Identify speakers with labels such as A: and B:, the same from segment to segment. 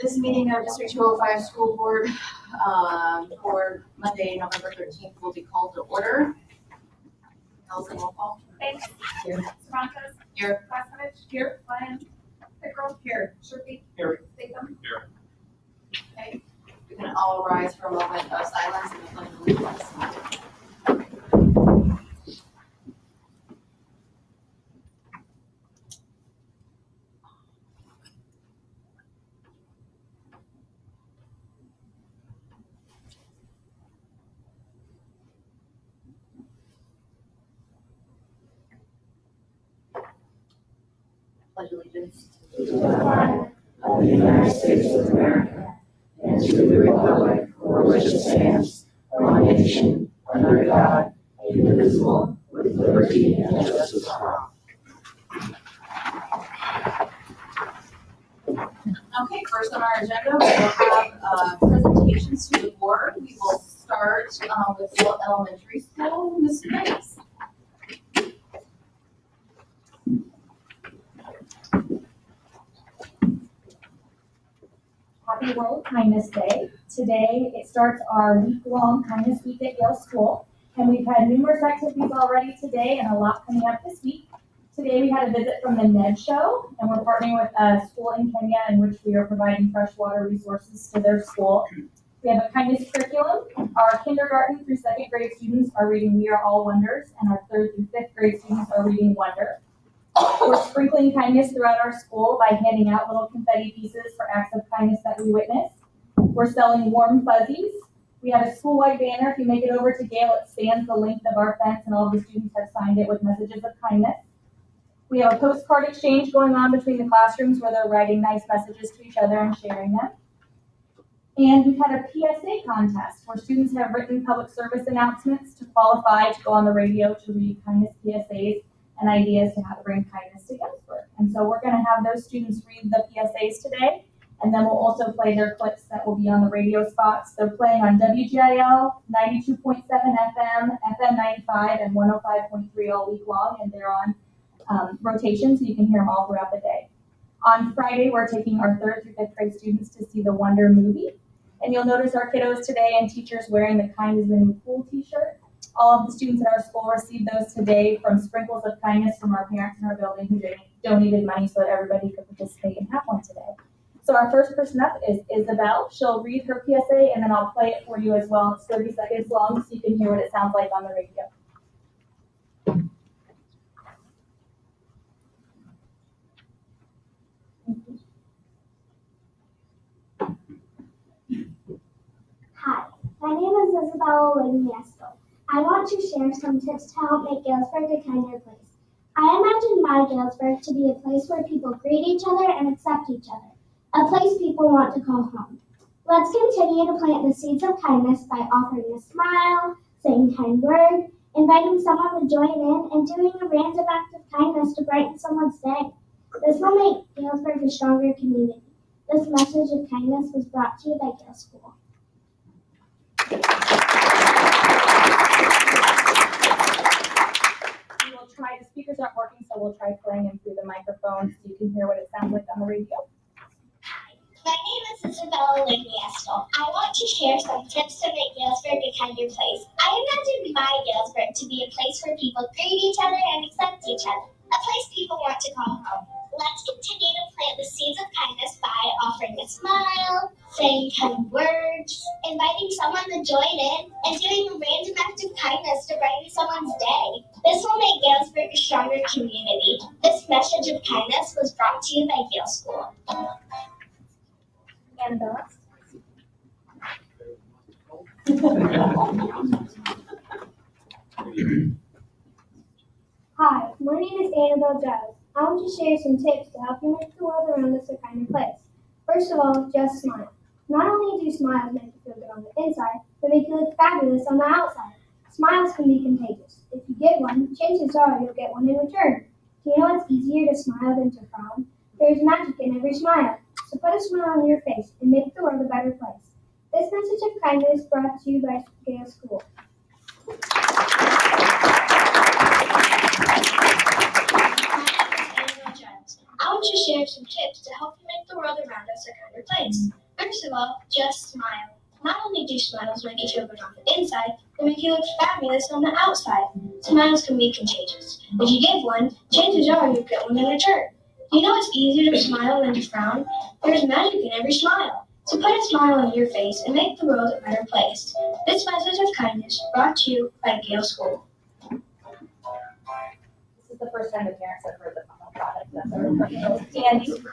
A: This meeting of District 205 School Board for Monday, November 13th will be called to order. Allison, roll call.
B: Banks.
A: Here.
B: Cervantes.
A: Here.
B: Klaskovich. Here. Lyon. Pickrell. Here. Sherpy.
C: Here.
B: Statham.
C: Here.
A: Okay. We can all rise for a moment of silence and the pledge of allegiance. Pledge allegiance
D: to the flag of the United States of America and to the republic for which it stands, one nation, under God, indivisible, with liberty and justice for all.
A: Okay, first on our agenda, we will have presentations to the board. We will start with Yale Elementary School. Ms. Banks.
E: Happy World Kindness Day. Today, it starts our week-long Kindness Week at Yale School, and we've had numerous activities already today and a lot coming up this week. Today, we had a visit from the Ned Show, and we're partnering with a school in Kenya in which we are providing freshwater resources to their school. We have a kindness curriculum. Our kindergarten through second grade students are reading We Are All Wonders, and our third through fifth grade students are reading Wonder. We're sprinkling kindness throughout our school by handing out little confetti pieces for acts of kindness that we witness. We're selling warm fuzzies. We have a school-wide banner. If you make it over to Gale, it spans the length of our fence, and all of the students have signed it with messages of kindness. We have a postcard exchange going on between the classrooms where they're writing nice messages to each other and sharing them. And we've had a PSA contest where students have written public service announcements to qualify to go on the radio to read kindness PSAs and ideas to how to bring kindness to Galesburg. And so we're going to have those students read the PSAs today, and then we'll also play their clips that will be on the radio spots. They're playing on WGIL, 92.7 FM, FM 95, and 105.3 all week long, and they're on rotation, so you can hear them all throughout the day. On Friday, we're taking our third through fifth grade students to see the Wonder movie, and you'll notice our kiddos today and teachers wearing the Kind is the New Cool t-shirt. All of the students at our school received those today from Sprinkles of Kindness from our parents in our building who donated money so that everybody could participate and have one today. So our first person up is Isabel. She'll read her PSA and then I'll play it for you as well. It's 30 seconds long so you can hear what it sounds like on the radio.
F: Hi, my name is Isabella Liniesco. I want to share some tips to help make Galesburg a kinder place. I imagine my Galesburg to be a place where people greet each other and accept each other, a place people want to call home. Let's continue to plant the seeds of kindness by offering a smile, saying a kind word, inviting someone to join in, and doing a random act of kindness to brighten someone's day. This will make Galesburg a stronger community. This message of kindness was brought to you by Gale School.
E: The speakers aren't working, so we'll try playing them through the microphone so you can hear what it sounds like on the radio.
F: Hi, my name is Isabella Liniesco. I want to share some tips to make Galesburg a kinder place. I imagine my Galesburg to be a place where people greet each other and accept each other, a place people want to call home. Let's continue to plant the seeds of kindness by offering a smile, saying kind words, inviting someone to join in, and doing a random act of kindness to brighten someone's day. This will make Galesburg a stronger community. This message of kindness was brought to you by Gale School.
E: Annabella?
F: Hi, my name is Annabelle Giles. I want to share some tips to help you make the world around us a kinder place. First of all, just smile. Not only do smiles make you feel good on the inside, but make you look fabulous on the outside. Smiles can be contagious. If you get one, chances are you'll get one in return. Do you know it's easier to smile than to frown? There's magic in every smile. So put a smile on your face and make the world a better place. This message of kindness brought to you by Gale School.
C: just smile. Not only do smiles make you feel good on the inside, they make you look fabulous on the outside. Smiles can be contagious. If you give one, chances are you'll get one in return. You know it's easier to smile than to frown? There's magic in every smile. So put a smile on your face and make the world a better place. This message of kindness brought to you by Gale School.
E: This is the first time the parents have heard the product. That's our Candy.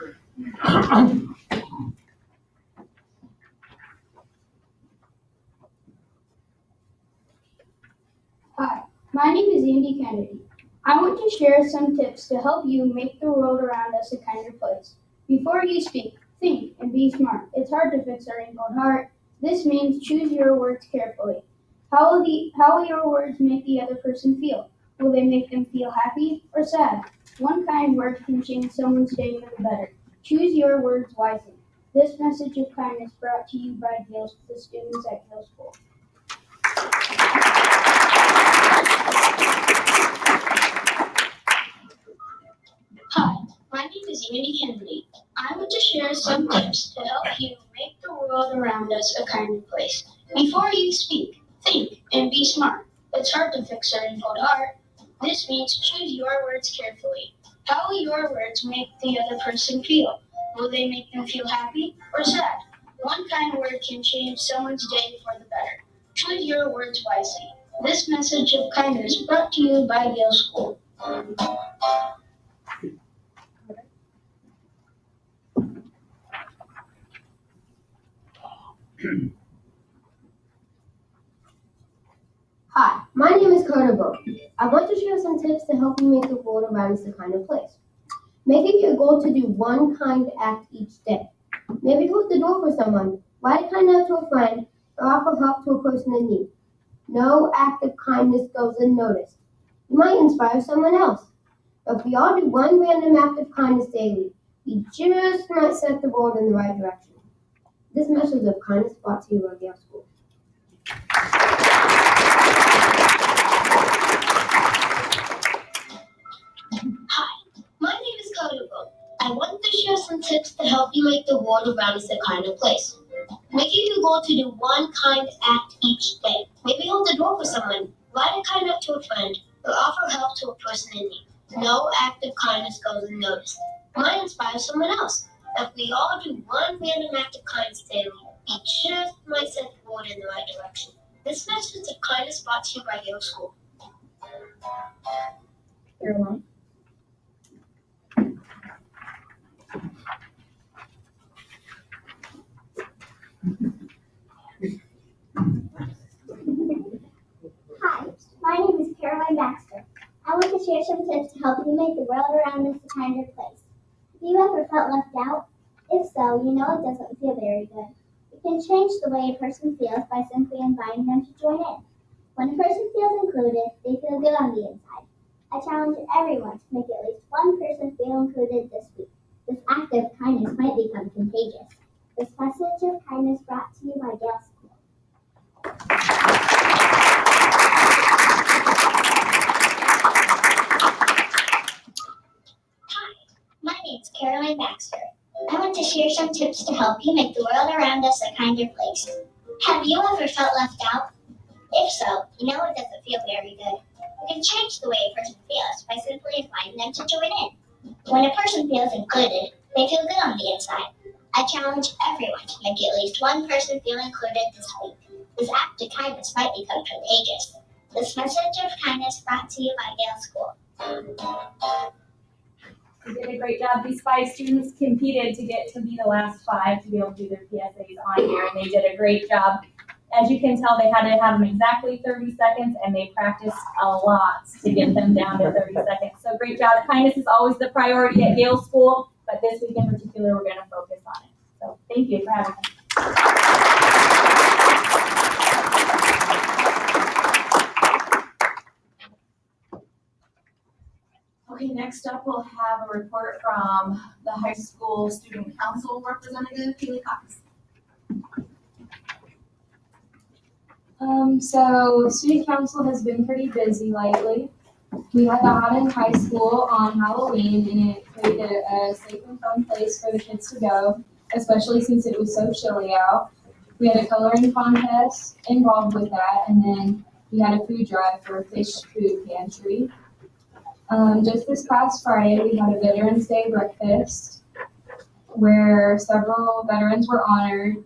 G: Hi, my name is Andy Kennedy. I want to share some tips to help you make the world around us a kinder place. Before you speak, think and be smart. It's hard to fix a wrinkled heart. This means choose your words carefully. How will your words make the other person feel? Will they make them feel happy or sad? One kind word can change someone's day for the better. Choose your words wisely. This message of kindness brought to you by the students at Gale School.
C: Hi, my name is Andy Kennedy. I want to share some tips to help you make the world around us a kinder place. Before you speak, think and be smart. It's hard to fix a wrinkled heart. This means choose your words carefully. How will your words make the other person feel? Will they make them feel happy or sad? One kind word can change someone's day for the better. Choose your words wisely. This message of kindness brought to you by Gale School.
H: Hi, my name is Carter Burke. I want to share some tips to help you make the world around us a kinder place. Make it your goal to do one kind act each day. Maybe hold the door for someone, write a kind note to a friend, or offer help to a person in need. No act of kindness goes unnoticed. You might inspire someone else. If we all do one random act of kindness daily, we just might set the world in the right direction. This message of kindness brought to you by Gale School.
C: My name is Carter Burke. I want to share some tips to help you make the world around us a kinder place. Make it your goal to do one kind act each day. Maybe hold the door for someone, write a kind note to a friend, or offer help to a person in need. No act of kindness goes unnoticed. It might inspire someone else. If we all do one random act of kindness daily, we just might set the world in the right direction. This message of kindness brought to you by Gale School.
E: Caroline.
F: Hi, my name is Caroline Baxter. I want to share some tips to help you make the world around us a kinder place. Have you ever felt left out? If so, you know it doesn't feel very good. You can change the way a person feels by simply inviting them to join in. When a person feels included, they feel good on the inside. I challenge everyone to make at least one person feel included this week. This act of kindness might become contagious. This message of kindness brought to you by Gale School.
C: My name's Caroline Baxter. I want to share some tips to help you make the world around us a kinder place. Have you ever felt left out? If so, you know it doesn't feel very good. You can change the way a person feels by simply inviting them to join in. When a person feels included, they feel good on the inside. I challenge everyone to make at least one person feel included this week. This act of kindness might become contagious. This message of kindness brought to you by Gale School.
E: You did a great job. These 5 students competed to get to be the last 5 to be able to do their PSAs on here, and they did a great job. As you can tell, they had to have them exactly 30 seconds, and they practiced a lot to get them down to 30 seconds. So great job. Kindness is always the priority at Gale School, but this week in particular, we're going to focus on it. So thank you for having me.
A: Okay, next up, we'll have a report from the high school student council representative, Keely Cox.
I: So student council has been pretty busy lately. We had the Haddon High School on Halloween, and it created a safe and fun place for the kids to go, especially since it was so chilly out. We had a coloring contest involved with that, and then we had a food drive for a fish food pantry. Just this past Friday, we had a Veterans Day breakfast where several veterans were honored,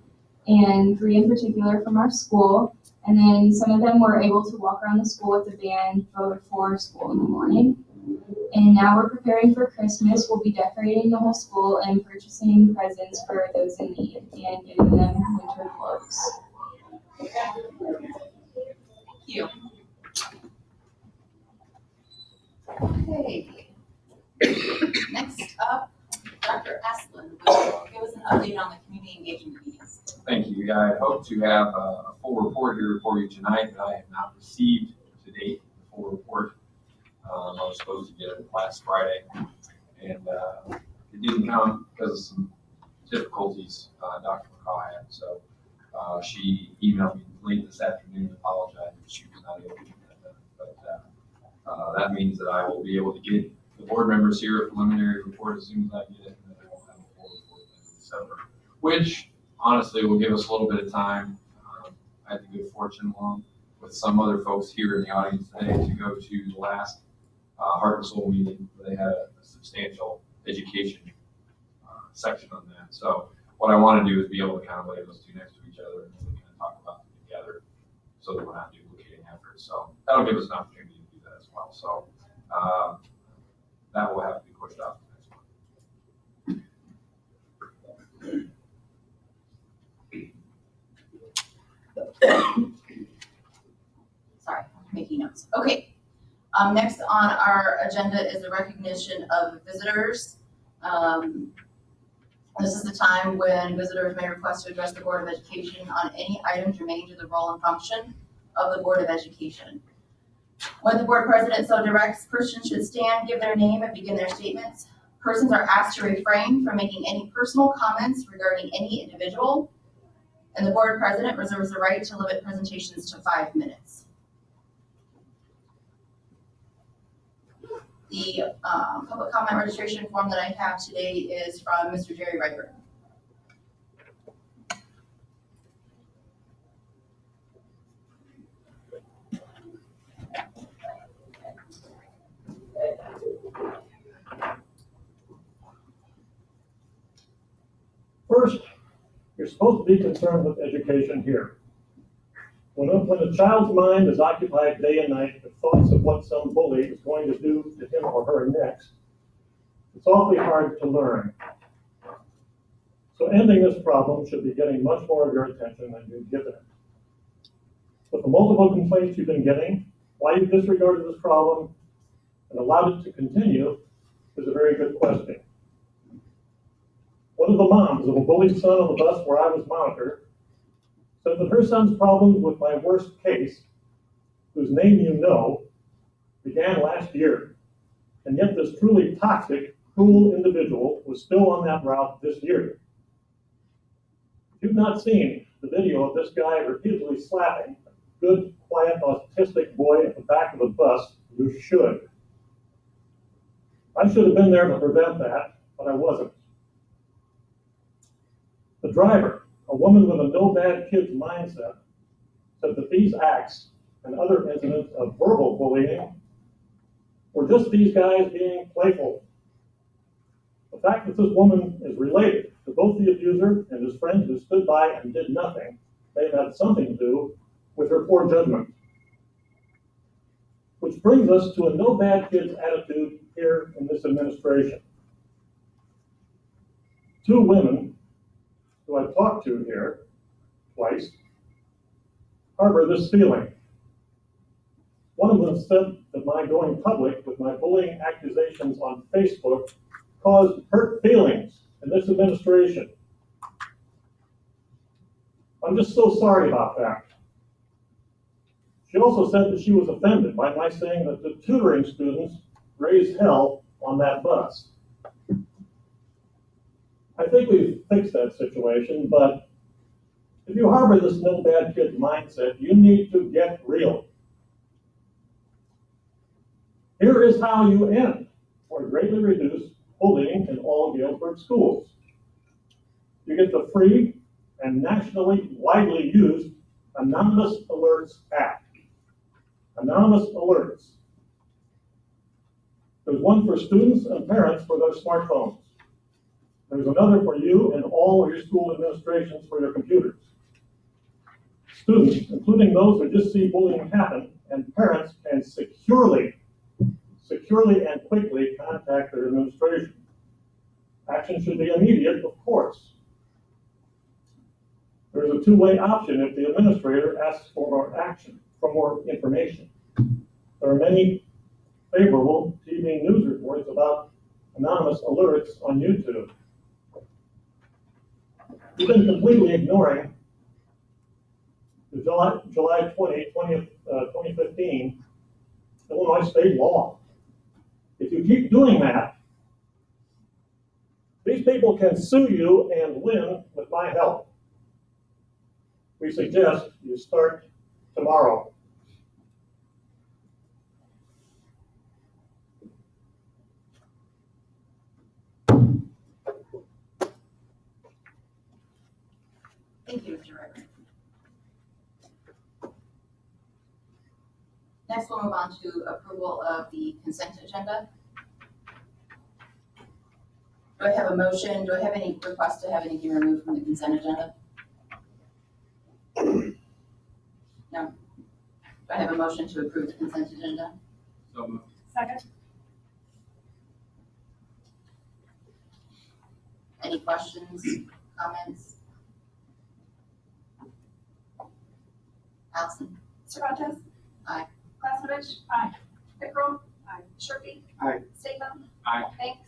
I: and 3 in particular from our school. And then some of them were able to walk around the school with the band before school in the morning. And now we're preparing for Christmas. We'll be decorating the whole school and purchasing presents for those in need and getting them winter clothes.
A: Thank you. Okay. Next up, Dr. Asplund will give us an update on the community engagement meetings.
J: Thank you. I hope to have a full report here for you tonight, but I have not received to date the full report. I was supposed to get it last Friday, and it didn't come because of some difficulties Dr. McCaw had. So she emailed me late this afternoon, apologizing that she was not able to get that done. But that means that I will be able to get the board members here a preliminary report as soon as I get it, and then I will have a full report in December, which honestly will give us a little bit of time. I had the good fortune, along with some other folks here in the audience today, to go to the last Heart and Soul meeting where they had a substantial education section on that. So what I want to do is be able to kind of lay those two next to each other and really kind of talk about them together so that we're not duplicating efforts. So that'll give us an opportunity to do that as well. So that will have to be pushed out to the next one.
A: Sorry, I'm making notes. Okay. Next on our agenda is the recognition of visitors. This is the time when visitors may request to address the Board of Education on any item germane to the role and function of the Board of Education. When the board president so directs, persons should stand, give their name, and begin their statements. Persons are asked to refrain from making any personal comments regarding any individual, and the board president reserves the right to limit presentations to 5 minutes. The public comment registration form that I have today is from Mr. Jerry Ryberg.
K: First, you're supposed to be concerned with education here. When a child's mind is occupied day and night with thoughts of what some bully is going to do to him or her next, it's awfully hard to learn. So ending this problem should be getting much more of your attention than you've given it. With the multiple complaints you've been getting, why you've disregarded this problem and allowed it to continue is a very good question. One of the moms of a bullied son on the bus where I was monitor said that her son's problems with my worst case, whose name you know, began last year. And yet this truly toxic, cruel individual was still on that route this year. If you've not seen the video of this guy repeatedly slapping a good, quiet, autistic boy at the back of the bus, you should. I should have been there to prevent that, but I wasn't. The driver, a woman with a no bad kids mindset, said that these acts and other incidents of verbal bullying were just these guys being playful. The fact that this woman is related to both the abuser and his friend who stood by and did nothing may have had something to do with her poor judgment. Which brings us to a no bad kids attitude here in this administration. 2 women who I've talked to here twice harbor this feeling. One of them said that my going public with my bullying accusations on Facebook caused hurt feelings in this administration. I'm just so sorry about that. She also said that she was offended by my saying that the tutoring students raised hell on that bus. I think we've fixed that situation, but if you harbor this no bad kid mindset, you need to get real. Here is how you end or greatly reduce bullying in all Galesburg schools. You get the free and nationally widely used Anonymous Alerts app. Anonymous Alerts. There's one for students and parents for their smartphones. There's another for you and all of your school administrations for your computers. Students, including those who just see bullying happen, and parents can securely and quickly contact their administration. Action should be immediate, of course. There's a two-way option if the administrator asks for more action, for more information. There are many favorable TV news reports about anonymous alerts on YouTube. We've been completely ignoring the July 2015 Illinois state law. If you keep doing that, these people can sue you and win with my help. We suggest you start tomorrow.
A: Thank you, Mr. River. Next, we'll move on to approval of the consent agenda. Do I have a motion? Do I have any requests to have anything removed from the consent agenda? No. Do I have a motion to approve the consent agenda?
J: So moved.
B: Second.
A: Any questions, comments? Allison?
B: Cervantes.
A: Aye.
B: Klasnivich. Aye. Pickrell. Aye. Sharpie.
D: Aye.
B: Statham.
J: Aye.
B: Banks.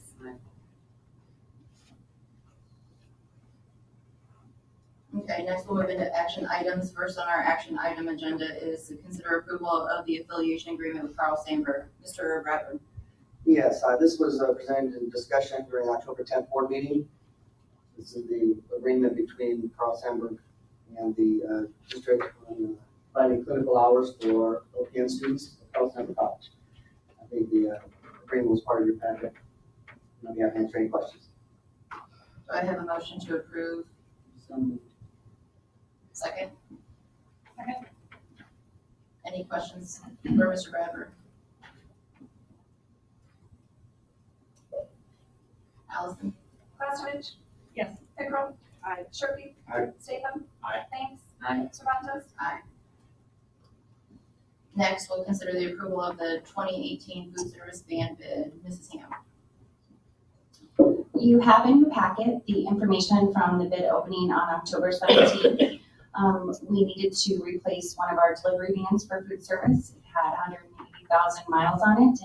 A: Okay, next we'll move into action items. First on our action item agenda is to consider approval of the affiliation agreement with Carl Sandburg. Mr. Bradford.
L: Yes, this was presented in discussion during the October 10th board meeting. This is the agreement between Carl Sandburg and the district on providing clinical hours for OPN students at Carl Sandburg College. I think the agreement was part of your packet. I'll be happy to answer any questions.
A: Do I have a motion to approve? Second?
B: Second.
A: Any questions for Mr. Bradford? Allison?
B: Klasnivich. Yes. Pickrell. Aye. Sharpie.
L: Aye.
B: Statham.
J: Aye.
B: Banks.
A: Aye.
B: Cervantes.
A: Aye. Next, we'll consider the approval of the 2018 food service ban bid. Mrs. Ham.
M: You have in your packet the information from the bid opening on October 17th. We needed to replace one of our delivery vans for food service. It had 180,000 miles on it,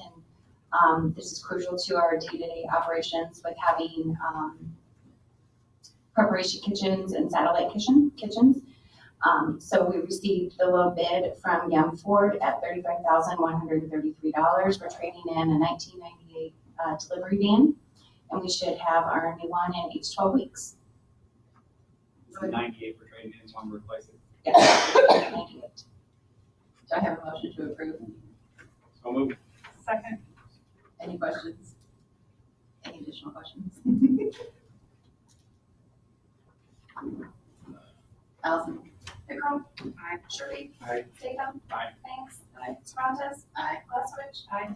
M: and this is crucial to our day-to-day operations with having preparation kitchens and satellite kitchens. So we received the low bid from Yum Ford at $35,133. We're trading in a 1998 delivery van, and we should have our new one in each 12 weeks.
J: It's the 98 for trading in, so I'm replacing.
M: Yes, 98.
A: Do I have a motion to approve?
J: So moved.
B: Second.
A: Any questions? Any additional questions? Allison?
B: Pickrell. Aye. Sharpie.
L: Aye.
B: Statham.
J: Aye.
B: Banks.
A: Aye.
B: Cervantes.
A: Aye.
B: Klasnivich. Aye.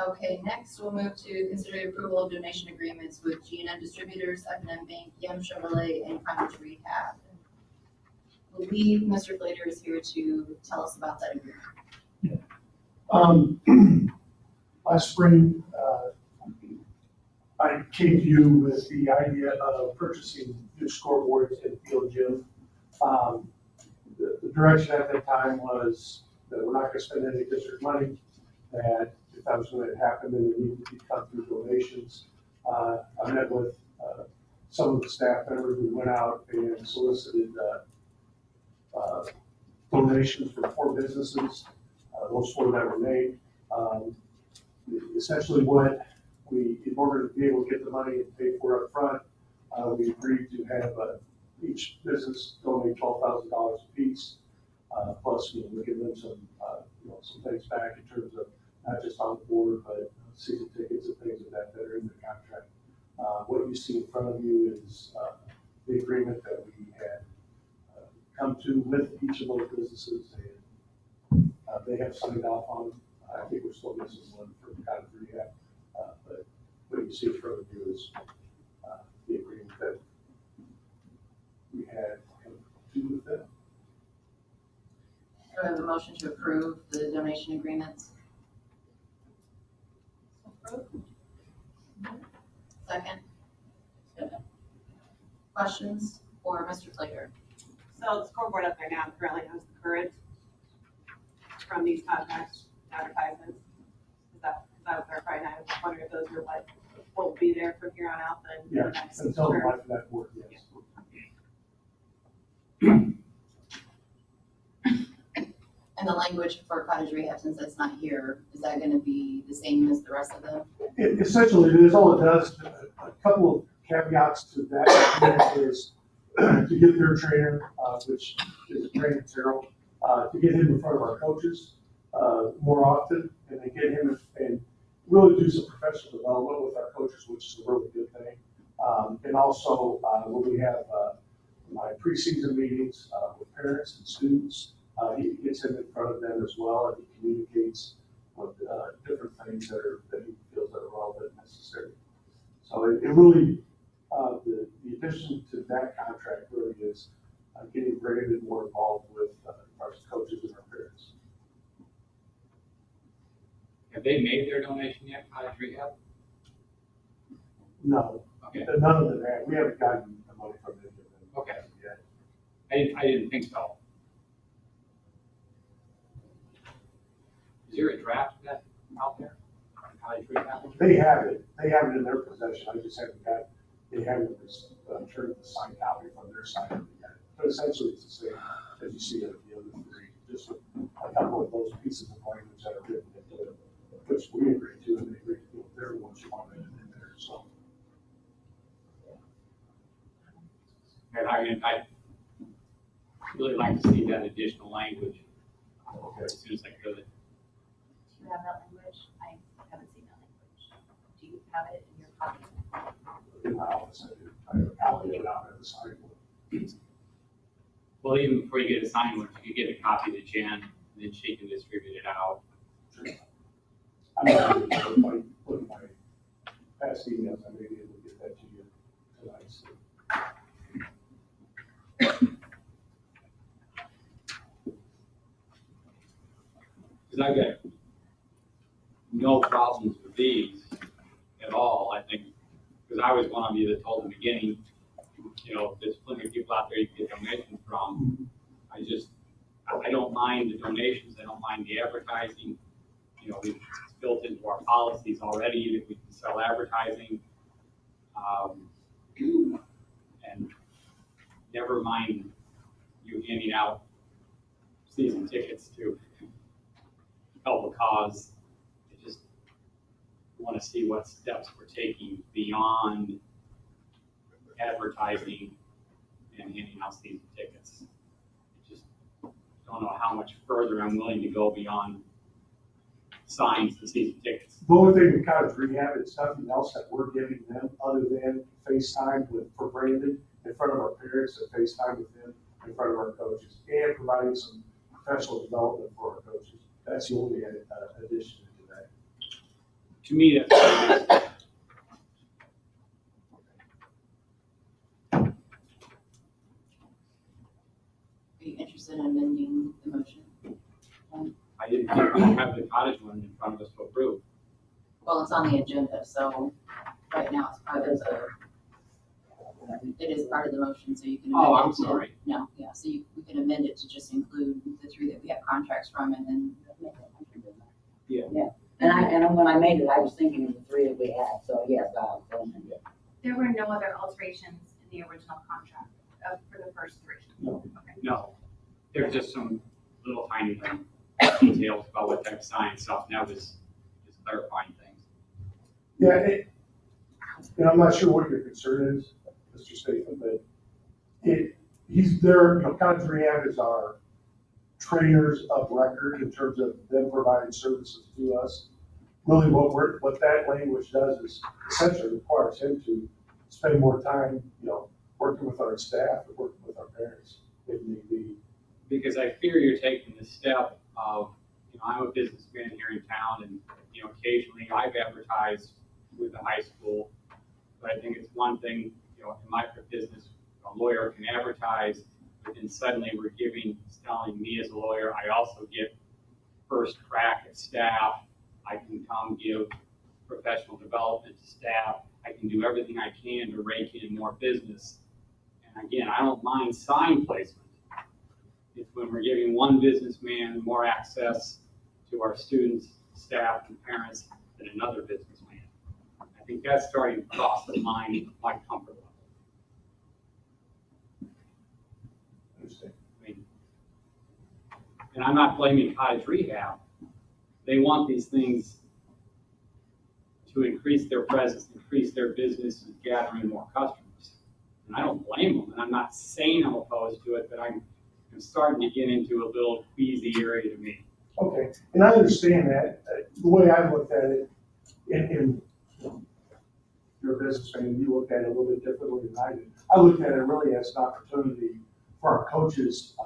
A: Okay, next we'll move to consider the approval of donation agreements with G&M Distributors, F&M Bank, Yum Chevrolet, and Cottage Rehab. I believe Mr. Flater is here to tell us about that agreement.
N: Last spring, I came to you with the idea of purchasing new scoreboards in Field Gym. The direction at that time was that we're not gonna spend any district money, that if that was gonna happen, then it needed to be cut through donations. I met with some of the staff members who went out and solicited donations from 4 businesses, those 4 that were made. Essentially what in order to be able to get the money and pay for it up front, we agreed to have each business donate $12,000 apiece. Plus, we give them some things back in terms of not just on the board, but season tickets and things of that are in the contract. What you see in front of you is the agreement that to with each of those businesses, and they have signed off on. I think we're still missing one for cottage rehab, but what you see in front of you is the agreement that we had to do with them.
A: Do I have a motion to approve the donation agreements? Second. Questions for Mr. Slater?
B: So the scoreboard up there now currently has the current from these contracts advertisements. Is that what they're right now? I was just wondering if those are what will be there from here on out then?
N: Yeah,
B: the next
N: until the
B: term?
N: life of that board, yes.
A: And the language for cottage rehab, since that's not here, is that gonna be the same as the rest of them?
N: Essentially, it is all it does. A couple of caveats to that is to get their trainer, which is a training material, to get him in front of our coaches more often, and then get him and really do some professional development with our coaches, which is a really good thing. And also, when we have my preseason meetings with parents and students, he gets him in front of them as well, and he communicates with different things that he feels that are relevant and necessary. So it really, the addition to that contract really is getting Brandon more involved with our coaches and our parents.
O: Have they made their donation yet, cottage rehab?
N: No,
O: Okay,
N: none of them have. We haven't gotten the money from any of them.
O: Okay.
N: Yet.
O: I didn't think so. Is there a draft of that out there? Cottage rehab?
N: They have it in their possession. I just haven't got, they haven't turned the signed copy from their side of it yet. But essentially, it's the same as you see it the other three, just with a couple of those pieces of language that are written into it, which we agree to, and they agree to with their ones you want in there, so.
O: And I really like to see that additional language as soon as I could.
A: Do you have that language? I haven't seen that language. Do you have it in your copy?
N: In my office, I have a copy of it out at the side.
O: Well, even before you get a signed one, if you could get a copy to Jen, and then she can distribute it out.
N: I'm not really sure if I put in my past emails, I may be able to get that to you tonight. So.
O: Because I've got no problems with these at all, I think, because I was one of you that told in the beginning, you know, there's plenty of people out there you can get donations from. I don't mind the donations, I don't mind the advertising. You know, it's built into our policies already that we can sell advertising. And never mind you handing out season tickets to help a cause. I just want to see what steps we're taking beyond advertising and handing out season tickets. I just don't know how much further I'm willing to go beyond signs and season tickets.
N: The only thing with cottage rehab, it's nothing else that we're giving them other than FaceTime for Brandon in front of our parents and FaceTime with him in front of our coaches and providing some professional development for our coaches. That's the only addition to that.
O: To me, that's
A: Are you interested in amending the motion?
O: I didn't think we have the cottage one in front of us to approve.
A: Well, it's on the agenda, so right now it's part of it is part of the motion, so you can amend it.
O: Oh, I'm sorry.
A: No, yeah, so we can amend it to just include the three that we have contracts from and then make that motion.
O: Yeah.
D: And when I made it, I was thinking of the three that we had, so yes, I'll amend it.
B: There were no other alterations in the original contract for the first three?
N: No.
B: Okay.
O: No, there's just some little tiny details about what type of sign stuff, and that was just clarifying things.
N: Yeah, and I'm not sure what your concern is, Mr. Statham, but he's there, you know, cottage rehab is our trainers of record in terms of them providing services to us. Really what that language does is essentially requires him to spend more time, you know, working with our staff and working with our parents if need be,
O: because I fear you're taking the step of, I'm a businessman here in town and, occasionally I've advertised with the high school. But I think it's one thing, in my business, a lawyer can advertise, but then suddenly telling me as a lawyer, I also get first crack at staff. I can come give professional development to staff. I can do everything I can to rake in more business. And again, I don't mind sign placement. It's when we're giving one businessman more access to our students, staff, and parents than another businessman. I think that's starting to cross the line of my comfort level. I mean, and I'm not blaming Cottage Rehab. They want these things to increase their presence, increase their business, and gathering more customers. And I don't blame them, and I'm not saying I'm opposed to it, but I'm starting to get into a little queasy area to me.
N: Okay, and I understand that. The way I looked at it, in you're a businessman, you look at it a little bit differently than I did. I looked at it really as an opportunity for our coaches,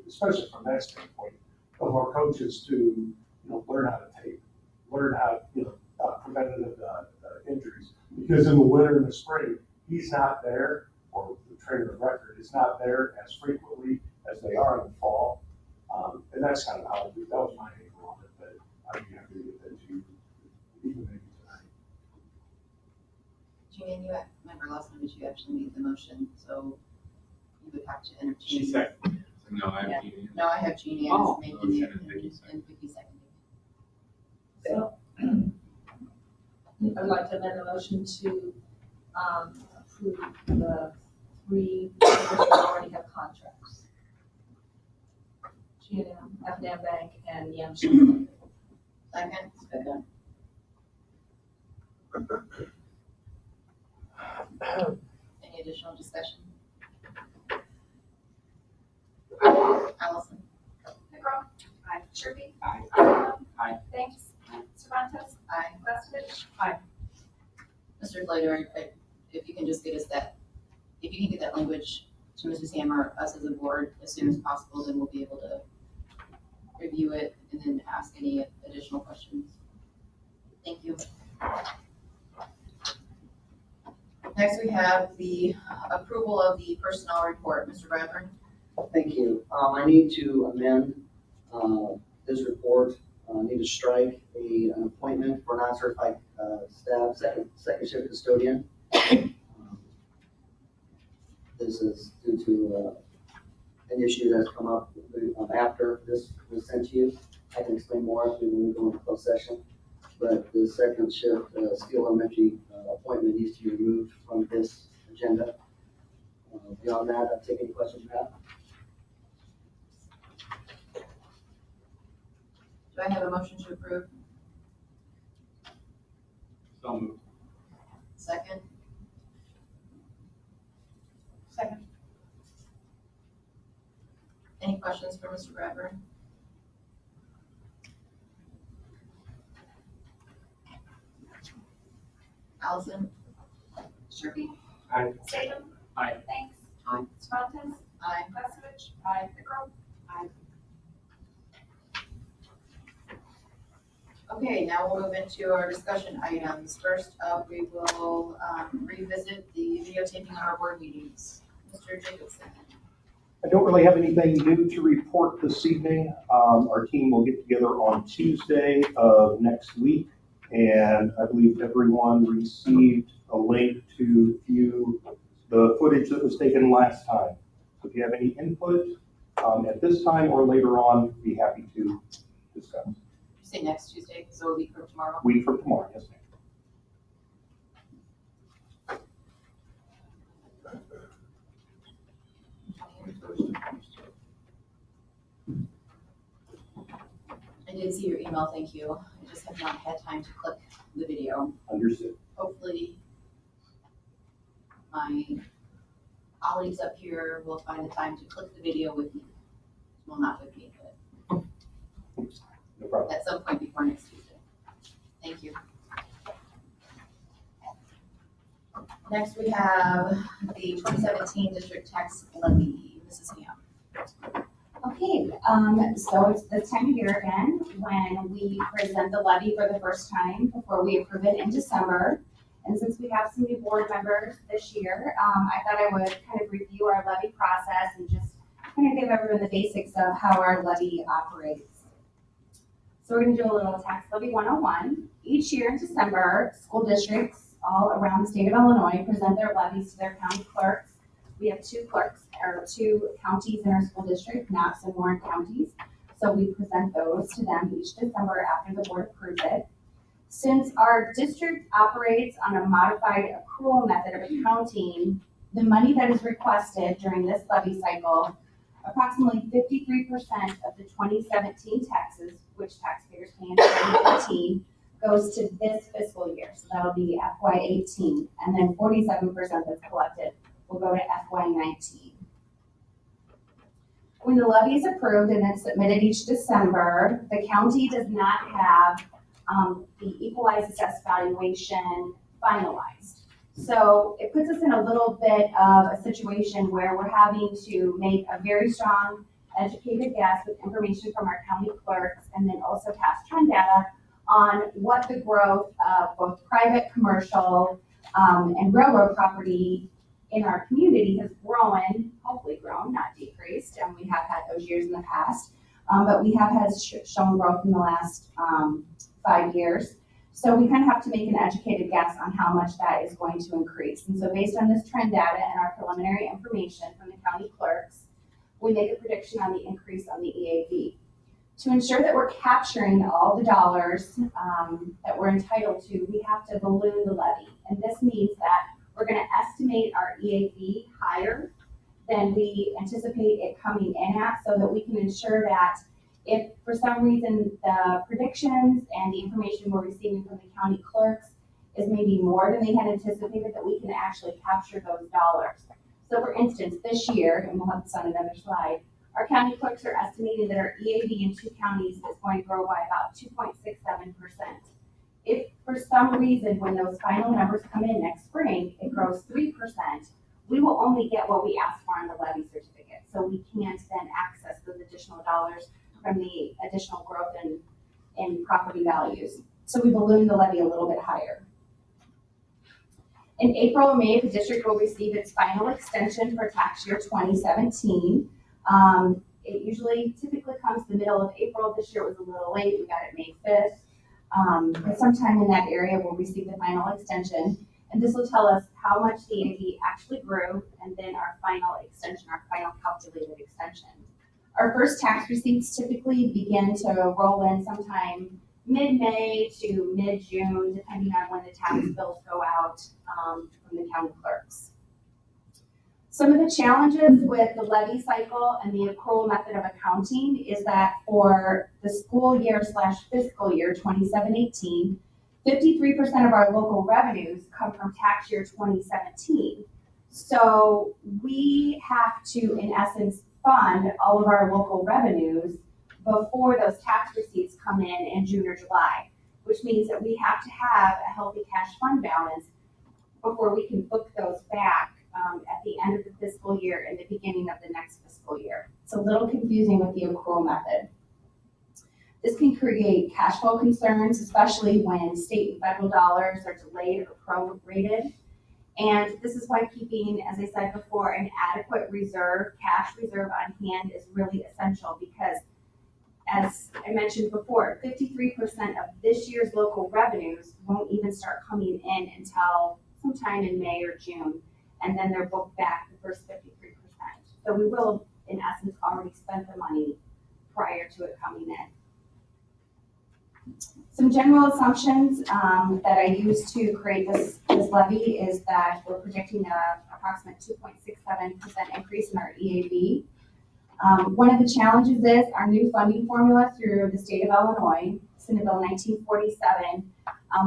N: especially from that standpoint, of our coaches to learn how to tape, learn how preventative injuries. Because in the winter and the spring, he's not there, or the trainer of record is not there as frequently as they are in the fall. And that's kind of how I do. That was my angle on it, but I'd be happy to get that to you, even maybe tonight.
A: Jeannie, you remember last time that you actually made the motion, so you would have to entertain.
J: She said, no, I have Jeannie.
A: No, I have Jeannie
O: Oh,
A: as making it
J: motion and Vicky seconded.
A: and Vicky seconding.
P: So, I'd like to amend the motion to approve the 3 that already have contracts. G&M, F&M Bank, and Yam Second.
A: Second. Any additional discussion? Allison?
B: McCrum? Aye. Sherby?
O: Aye. Aye.
B: Thanks. Cervantes?
A: Aye.
B: Leftovich?
A: Mr. Slater, if you can just get us if you can get that language to Mrs. Hammer, us as a board, as soon as possible, then we'll be able to review it and then ask any additional questions. Thank you. Next, we have the approval of the personnel report. Mr. Bradburn?
L: Thank you. I need to amend this report. I need to strike an appointment for non-certified staff, second shift custodian. This is due to an issue that's come up after this was sent to you. I can explain more when we go into closed session. But the second shift Steel Elementary appointment needs to be removed from this agenda. Beyond that, I'll take any questions you have.
A: Do I have a motion to approve?
O: So moved.
A: Second?
B: Second.
A: Any questions for Mr. Bradburn? Allison?
B: Sherby?
O: Aye.
B: Statham?
O: Aye.
B: Thanks.
J: Aye.
B: Cervantes?
A: Aye.
B: Leftovich? Aye. McCrum? Aye.
A: Okay, now we'll move into our discussion items. First up, we will revisit the videotaping of our board meetings. Mr. Jacobson.
Q: I don't really have anything new to report this evening. Our team will get together on Tuesday of next week, and I believe everyone received a link to view the footage that was taken last time. So if you have any input at this time or later on, be happy to discuss.
A: You say next Tuesday, so a week from tomorrow?
Q: Week from tomorrow, yes, ma'am.
A: I did see your email, thank you. I just have not had time to click the video.
Q: Understood.
A: Hopefully, my colleagues up here will find the time to click the video with me. Well, not with me, but
Q: No problem.
A: at some point before next Tuesday. Thank you. Next, we have the 2017 district tax levy. Mrs. Ham.
R: Okay,
M: Okay, so it's this time of year again when we present the levy for the first time before we approve it in December. And since we have some new board members this year, I thought I would kind of review our levy process and just kind of give everyone the basics of how our levy operates. So we're gonna do a little tax levy 101. Each year in December, school districts all around the state of Illinois present their levies to their county clerks. We have two counties in our school district, Knox and Warren counties. So we present those to them each December after the board approves it. Since our district operates on a modified accrual method of accounting, the money that is requested during this levy cycle, approximately 53% of the 2017 taxes, which taxpayers pay in 2015, goes to this fiscal year. So that'll be FY18. And then 47% that's collected will go to FY19. When the levy is approved and it's submitted each December, the county does not have the equalized assessed valuation finalized. So it puts us in a little bit of a situation where we're having to make a very strong educated guess with information from our county clerks and then also past trend data on what the growth of both private, commercial, and railroad property in our community has grown, hopefully grown, not decreased, and we have had those years in the past, but we have had shown growth in the last 5 years. So we kind of have to make an educated guess on how much that is going to increase. And so based on this trend data and our preliminary information from the county clerks, we make a prediction on the increase on the EAV. To ensure that we're capturing all the dollars that we're entitled to, we have to balloon the levy. And this means that we're going to estimate our EAV higher than we anticipate it coming in at so that we can ensure that if for some reason the predictions and the information we're receiving from the county clerks is maybe more than they had anticipated, that we can actually capture those dollars. So for instance, this year, and we'll have this on another slide, our county clerks are estimating that our EAV in 2 counties is going to grow by about 2.67%. If for some reason, when those final numbers come in next spring, it grows 3%, we will only get what we asked for on the levy certificate. So we can't then access those additional dollars from the additional growth in property values. So we balloon the levy a little bit higher. In April or May, the district will receive its final extension for tax year 2017. It usually typically comes the middle of April. This year it was a little late. We got it May 5th. But sometime in that area we'll receive the final extension. And this will tell us how much the EAV actually grew and then our final extension, our final calculated extension. Our first tax receipts typically begin to roll in sometime mid-May to mid-June, depending on when the tax bills go out from the county clerks. Some of the challenges with the levy cycle and the accrual method of accounting is that for the school year / fiscal year 27-18, 53% of our local revenues come from tax year 2017. So we have to, in essence, fund all of our local revenues before those tax receipts come in June or July, which means that we have to have a healthy cash fund balance before we can book those back at the end of the fiscal year and the beginning of the next fiscal year. It's a little confusing with the accrual method. This can create cash flow concerns, especially when state and federal dollars are delayed or prorated. And this is why keeping, as I said before, an adequate reserve, cash reserve on hand is really essential because, as I mentioned before, 53% of this year's local revenues won't even start coming in until sometime in May or June, and then they're booked back the first 53%. So we will, in essence, already spent the money prior to it coming in. Some general assumptions that I use to create this levy is that we're predicting an approximate 2.67% increase in our EAV. One of the challenges is our new funding formula through the state of Illinois, Senate Bill 1947,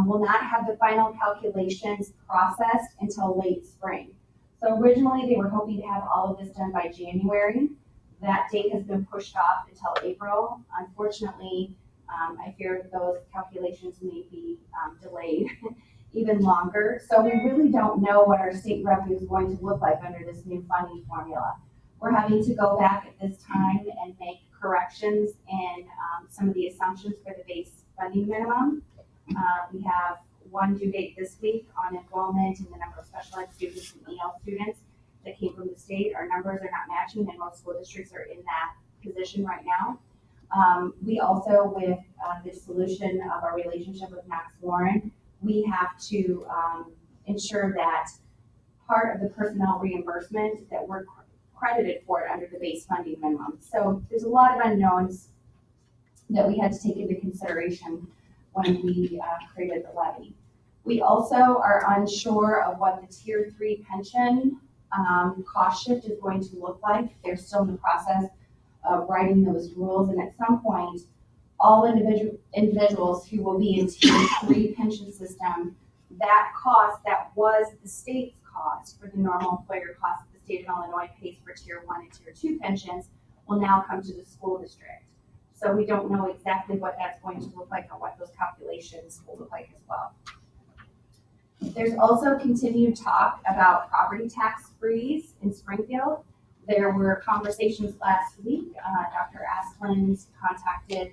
M: will not have the final calculations processed until late spring. So originally they were hoping to have all of this done by January. That date has been pushed off until April. Unfortunately, I fear that those calculations may be delayed even longer. So we really don't know what our state revenue is going to look like under this new funding formula. We're having to go back at this time and make corrections in some of the assumptions for the base funding minimum. We have one due date this week on enrollment and the number of special ed students and EL students that came from the state. Our numbers are not matching, and most school districts are in that position right now. We also, with the dissolution of our relationship with Max Warren, we have to ensure that part of the personnel reimbursement that we're credited for it under the base funding minimum. So there's a lot of unknowns that we had to take into consideration when we created the levy. We also are unsure of what the tier 3 pension cost shift is going to look like. They're still in the process of writing those rules, and at some point, all individuals who will be in tier 3 pension system, that cost that was the state's cost for the normal employer cost that the state of Illinois pays for tier 1 and tier 2 pensions will now come to the school district. So we don't know exactly what that's going to look like or what those calculations will look like as well. There's also continued talk about property tax freeze in Springfield. There were conversations last week. Dr. Asplund contacted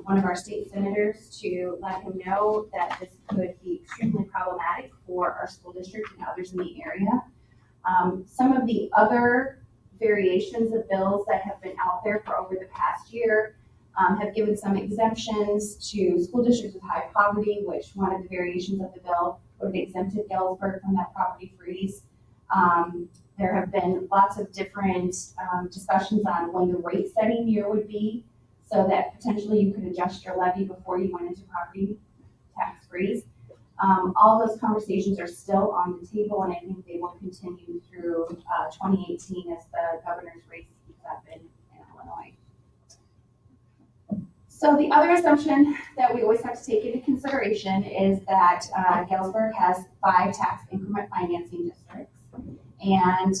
M: one of our state senators to let him know that this could be extremely problematic for our school district and others in the area. Some of the other variations of bills that have been out there for over the past year have given some exemptions to school districts with high poverty, which one of the variations of the bill would have exempted Galesburg from that property freeze. There have been lots of different discussions on when the rate setting year would be, so that potentially you could adjust your levy before you went into property tax freeze. All those conversations are still on the table, and I think they will continue through 2018 as the governor's race keeps up in Illinois. So the other assumption that we always have to take into consideration is that Galesburg has 5 tax increment financing districts. And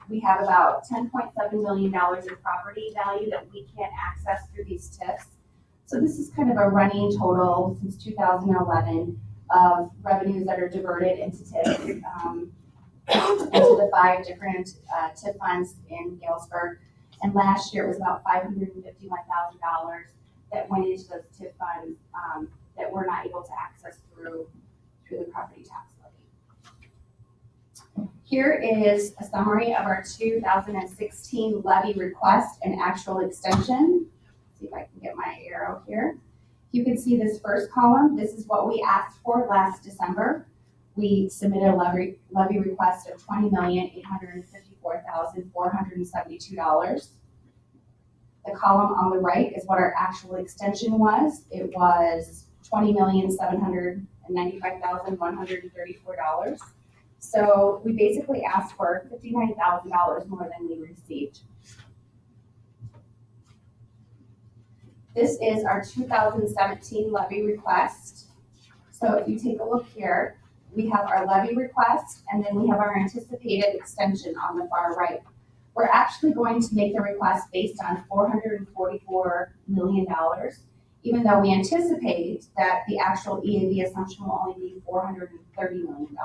M: we have about $10.7 million of property value that we can't access through these TIFs. So this is kind of a running total since 2011 of revenues that are diverted into TIFs, into the 5 different TIF funds in Galesburg. And last year it was about $551,000 that went into those TIF funds that we're not able to access through the property tax levy. Here is a summary of our 2016 levy request and actual extension. Let's see if I can get my arrow here. You can see this first column. This is what we asked for last December. We submitted a levy request of $20,854,472. The column on the right is what our actual extension was. It was $20,795,134. So we basically asked for $59,000 more than we received. This is our 2017 levy request. So if you take a look here, we have our levy request, and then we have our anticipated extension on the far right. We're actually going to make the request based on $444 million, even though we anticipate that the actual EAV assumption will only be $430 million.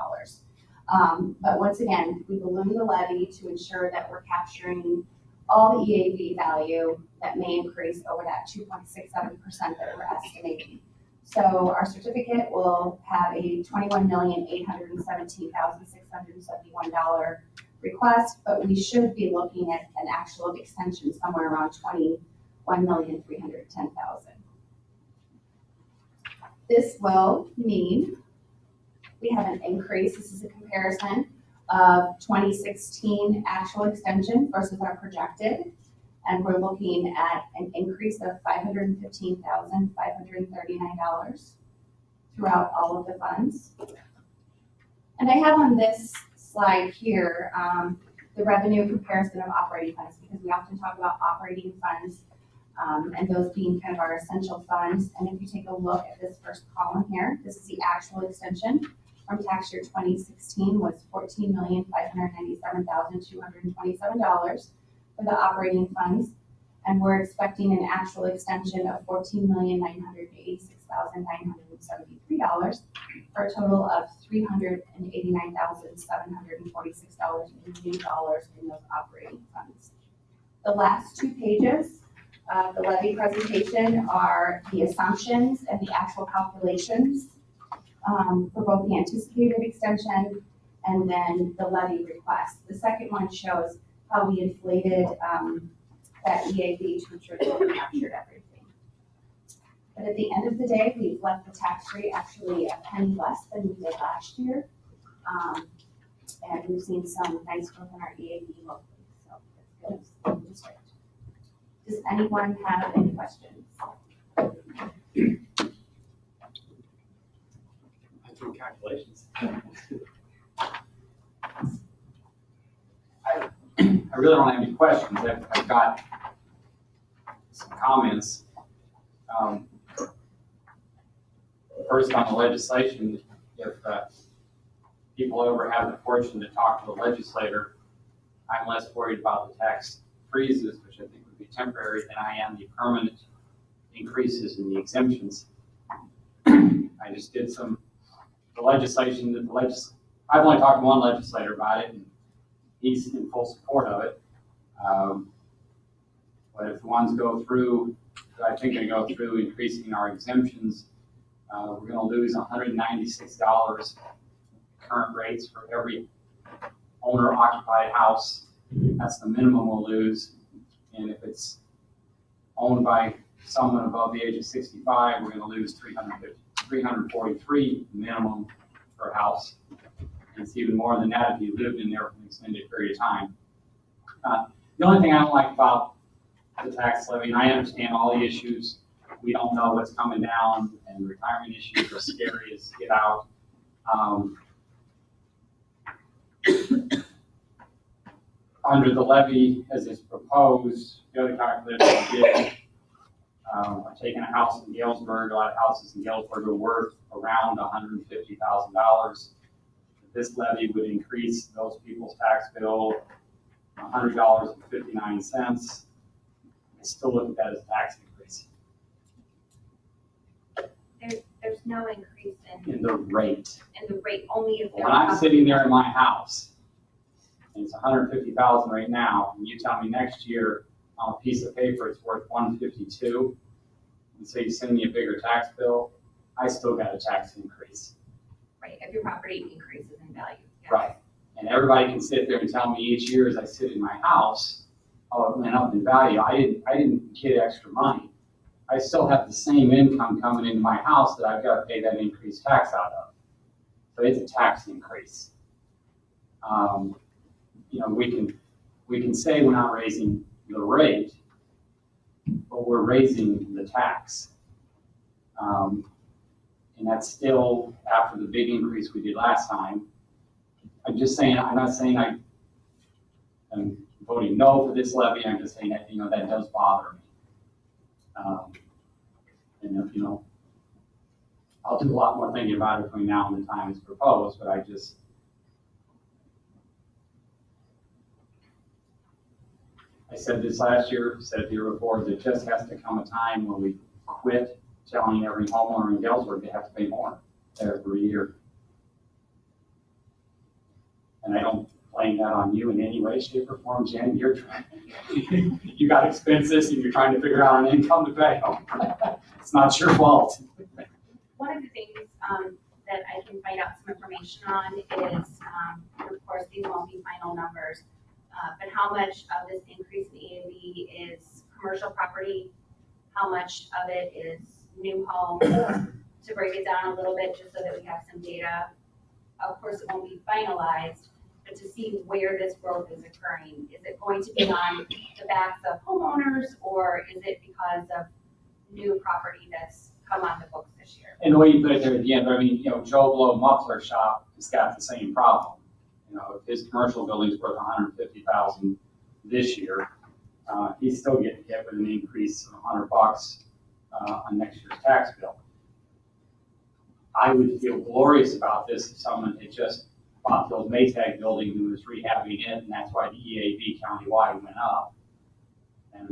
M: But once again, we balloon the levy to ensure that we're capturing all the EAV value that may increase over that 2.67% that we're estimating. So our certificate will have a $21,817,671 request, but we should be looking at an actual extension somewhere around $21,310,000. This will mean we have an increase. This is a comparison of 2016 actual extension versus our projected, and we're looking at an increase of $515,539 throughout all of the funds. And I have on this slide here the revenue comparison of operating funds, because we often talk about operating funds and those being kind of our essential funds. And if you take a look at this first column here, this is the actual extension from tax year 2016 was $14,597,227 for the operating funds. And we're expecting an actual extension of $14,986,973 for a total of $389,746 in new dollars in those operating funds. The last 2 pages of the levy presentation are the assumptions and the actual calculations for both the anticipated extension and then the levy request. The second one shows how we inflated that EAV to ensure that we captured everything. But at the end of the day, we've left the tax rate actually a penny less than we did last year. And we've seen some nice growth in our EAV locally, so that's good for the district. Does anyone have any questions?
O: I do calculations. I really don't have any questions. I've got some comments. First on the legislation, if people ever have the fortune to talk to the legislator, I'm less worried about the tax freezes, which I think would be temporary, than I am the permanent increases in the exemptions. I just did the legislation that I've only talked to one legislator about it, and he's in full support of it. But if the ones go through, I think they go through increasing our exemptions, we're going to lose $196 current rates for every owner-occupied house. That's the minimum we'll lose. And if it's owned by someone above the age of 65, we're going to lose $343 minimum per house. And it's even more than that if you lived in there for an extended period of time. The only thing I don't like about the tax levy, and I understand all the issues, we don't know what's coming down, and retirement issues are scary as get out. Under the levy as it's proposed, the other calculation I did, I'm taking a house in Galesburg. A lot of houses in Galesburg are worth around $150,000. This levy would increase those people's tax bill $100.59. I still look at that as a tax increase.
R: There's no increase
O: In the rate.
R: in the rate, only if they're.
O: When I'm sitting there in my house, and it's $150,000 right now, and you tell me next year on a piece of paper it's worth $152, and so you send me a bigger tax bill, I still got a tax increase.
R: Right, if your property increases in value. Yes.
O: Right. And everybody can sit there and tell me each year as I sit in my house, oh, it went up in value. I didn't get extra money. I still have the same income coming into my house that I've got to pay that increased tax out of. So it's a tax increase. We can say we're not raising the rate, but we're raising the tax. And that's still after the big increase we did last time. I'm not saying I'm voting no for this levy. I'm just saying that, that does bother me. I'll do a lot more thinking about it between now and the time it's proposed, but I said this last year, said it the year before, there just has to come a time when we quit telling every homeowner in Galesburg they have to pay more every year. And I don't blame that on you in any way, shape, or form, Jen. You're trying, you got expenses and you're trying to figure out an income to pay them. It's not your fault.
R: One of the things that I can find out some information on is, of course, these won't be final numbers, but how much of this increase in EAV is commercial property, how much of it is new homes, to break it down a little bit just so that we have some data. Of course, it won't be finalized, but to see where this growth is occurring. Is it going to be on the backs of homeowners, or is it because of new property that's come on the books this year?
O: And the way you put it there at the end, Joe Blow Muffler Shop has got the same problem. If his commercial building's worth $150,000 this year, he's still getting hit with an increase of $100 on next year's tax bill. I would feel glorious about this if someone had just bought the old Maytag building and was rehabbing it, and that's why the EAV countywide went up. And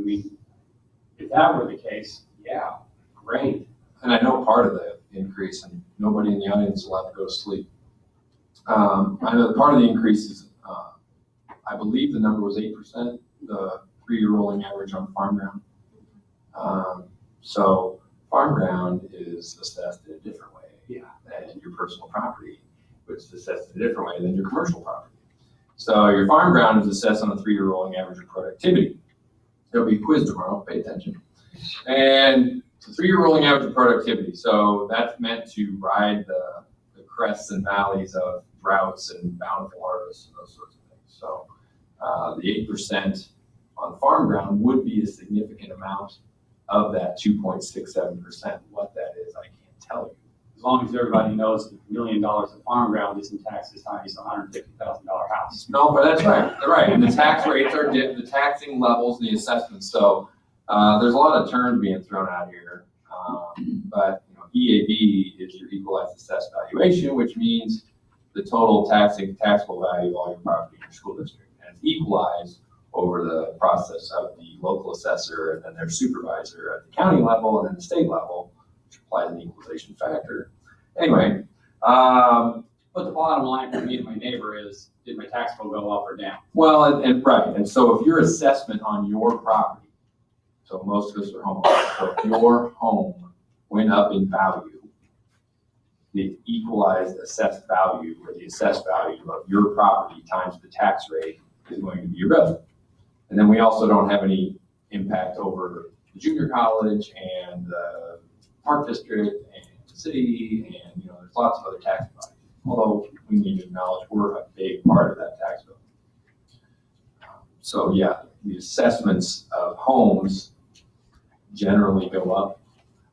O: if that were the case, yeah, great.
J: And I know part of the increase, and nobody in the audience is allowed to go to sleep. I know that part of the increase is, I believe the number was 8%, the 3-year rolling average on farm ground. So farm ground is assessed in a different way than your personal property, which is assessed in a different way than your commercial property. So your farm ground is assessed on a 3-year rolling average of productivity. There'll be a quiz tomorrow, pay attention. And it's a 3-year rolling average of productivity. So that's meant to ride the crests and valleys of droughts and bountiful harvests and those sorts of things. So the 8% on farm ground would be a significant amount of that 2.67%. What that is, I can't tell you.
O: As long as everybody knows that $1 million of farm ground isn't taxed as high as a $150,000 house.
J: No, but that's right. They're right. And the tax rates are the taxing levels and the assessments. So there's a lot of terms being thrown out here. But EAV is your equalized assessed valuation, which means the total taxable value of all your property in your school district. And it's equalized over the process of the local assessor and then their supervisor at the county level and then the state level, which applies an equalization factor. Anyway,
O: but the bottom line for me and my neighbor is, did my tax bill go up or down?
J: Well, right. And so if your assessment on your property, so most of us are homeowners, so if your home went up in value, the equalized assessed value or the assessed value of your property times the tax rate is going to be your revenue. And then we also don't have any impact over the junior college and the park district and the city, and there's lots of other tax bodies. Although we need to acknowledge we're a big part of that tax bill. So yeah, the assessments of homes generally go up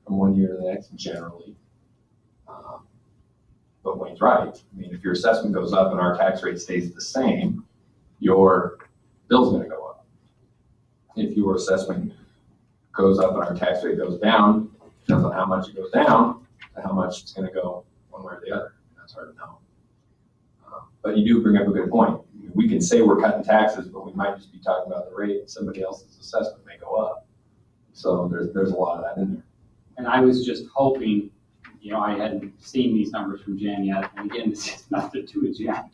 J: from one year to the next, generally. But Wayne's right. I mean, if your assessment goes up and our tax rate stays the same, your bill's going to go up. If your assessment goes up and our tax rate goes down, depends on how much it goes down and how much it's going to go one way or the other. That's hard to know. But you do bring up a good point. We can say we're cutting taxes, but we might just be talking about the rate, and somebody else's assessment may go up. So there's a lot of that in there.
O: And I was just hoping, I hadn't seen these numbers from Jen yet, and again, this is nothing to do with Jen.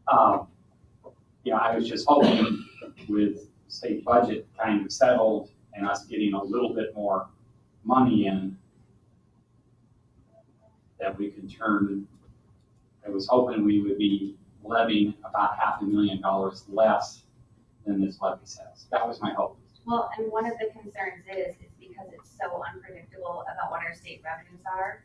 O: I was just hoping with state budget kind of settled and us getting a little bit more money in, that we could turn, I was hoping we would be levying about $500,000 less than this levy says. That was my hope.
R: Well, and one of the concerns is because it's so unpredictable about what our state revenues are.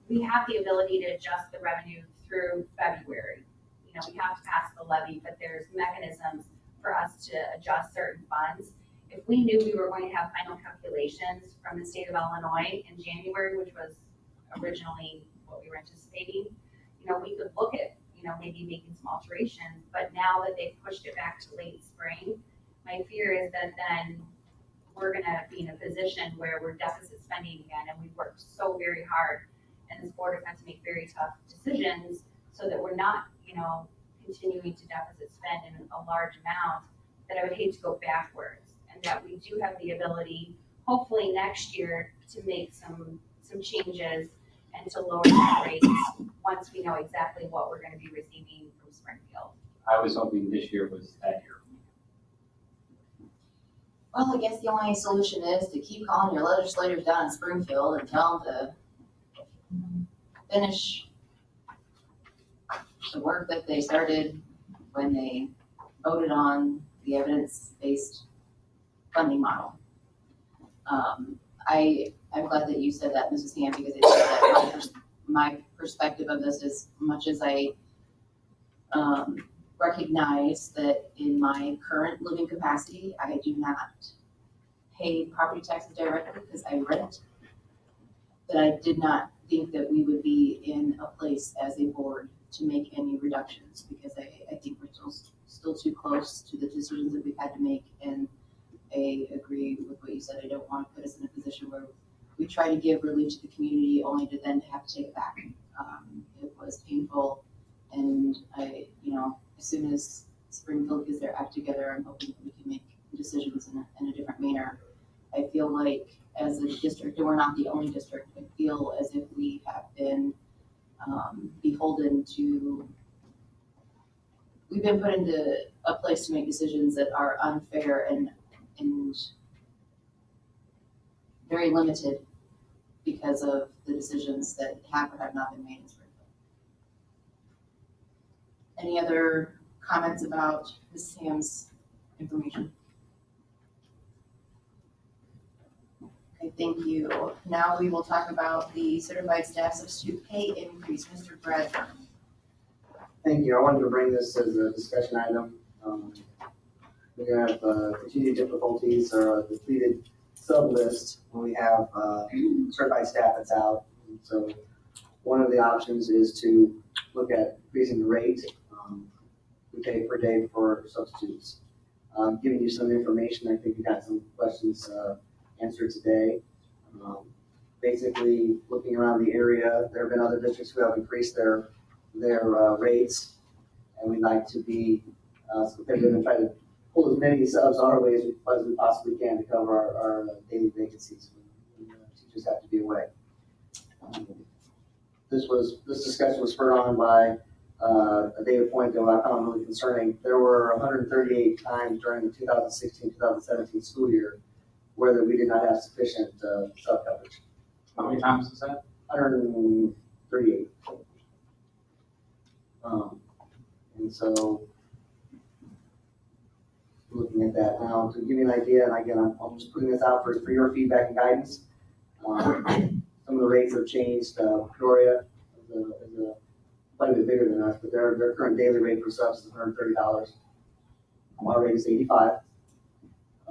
R: We have the ability to adjust the revenue through February. We have to pass the levy, but there's mechanisms for us to adjust certain funds. If we knew we were going to have final calculations from the state of Illinois in January, which was originally what we were anticipating, we could look at, maybe making some alterations. But now that they've pushed it back to late spring, my fear is that then we're going to be in a position where we're deficit spending again, and we've worked so very hard, and this board has had to make very tough decisions so that we're not, continuing to deficit spend in a large amount, that I would hate to go backwards, and that we do have the ability, hopefully next year, to make some changes and to lower the rates once we know exactly what we're going to be receiving from Springfield.
O: I was hoping this year was that year.
A: Well, I guess the only solution is to keep calling your legislators down in Springfield and tell them to finish the work that they started when they voted on the evidence-based funding model. I'm glad that you said that, Mrs. Ham, because I think that my perspective of this, as much as I recognize that in my current living capacity, I do not pay property taxes directly because I rent, that I did not think that we would be in a place as a board to make any reductions, because I think we're still too close to the decisions that we've had to make. And I agree with what you said. I don't want to put us in a position where we try to give relief to the community only to then have to take it back. It was painful, and as soon as Springfield gets their act together, I'm hoping that we can make decisions in a different manner. I feel like as a district, and we're not the only district, I feel as if we have been beholden to, we've been put into a place to make decisions that are unfair and very limited because of the decisions that have or have not been made in Springfield. Any other comments about Ms. Sam's information? Okay, thank you. Now we will talk about the certified staff substitute pay increase. Mr. Bradford.
L: Thank you. I wanted to bring this as a discussion item. We have continued difficulties or a depleted sub list when we have certified staff that's out. And so one of the options is to look at increasing the rate we pay per day for substitutes. Giving you some information, I think you got some questions answered today. Basically, looking around the area, there have been other districts who have increased their rates, and we'd like to be competitive and try to pull as many subs our way as we possibly can to cover our daily vacancies when teachers have to be away. This discussion was spurred on by a data point that I found really concerning. There were 138 times during the 2016-2017 school year where we did not have sufficient sub coverage.
O: How many times was that?
L: 138. And so, looking at that now, to give you an idea, and again, I'm just putting this out for your feedback and guidance. Some of the rates have changed. Peoria is quite a bit bigger than us, but their current daily rate for subs is $130. Our rate is $85.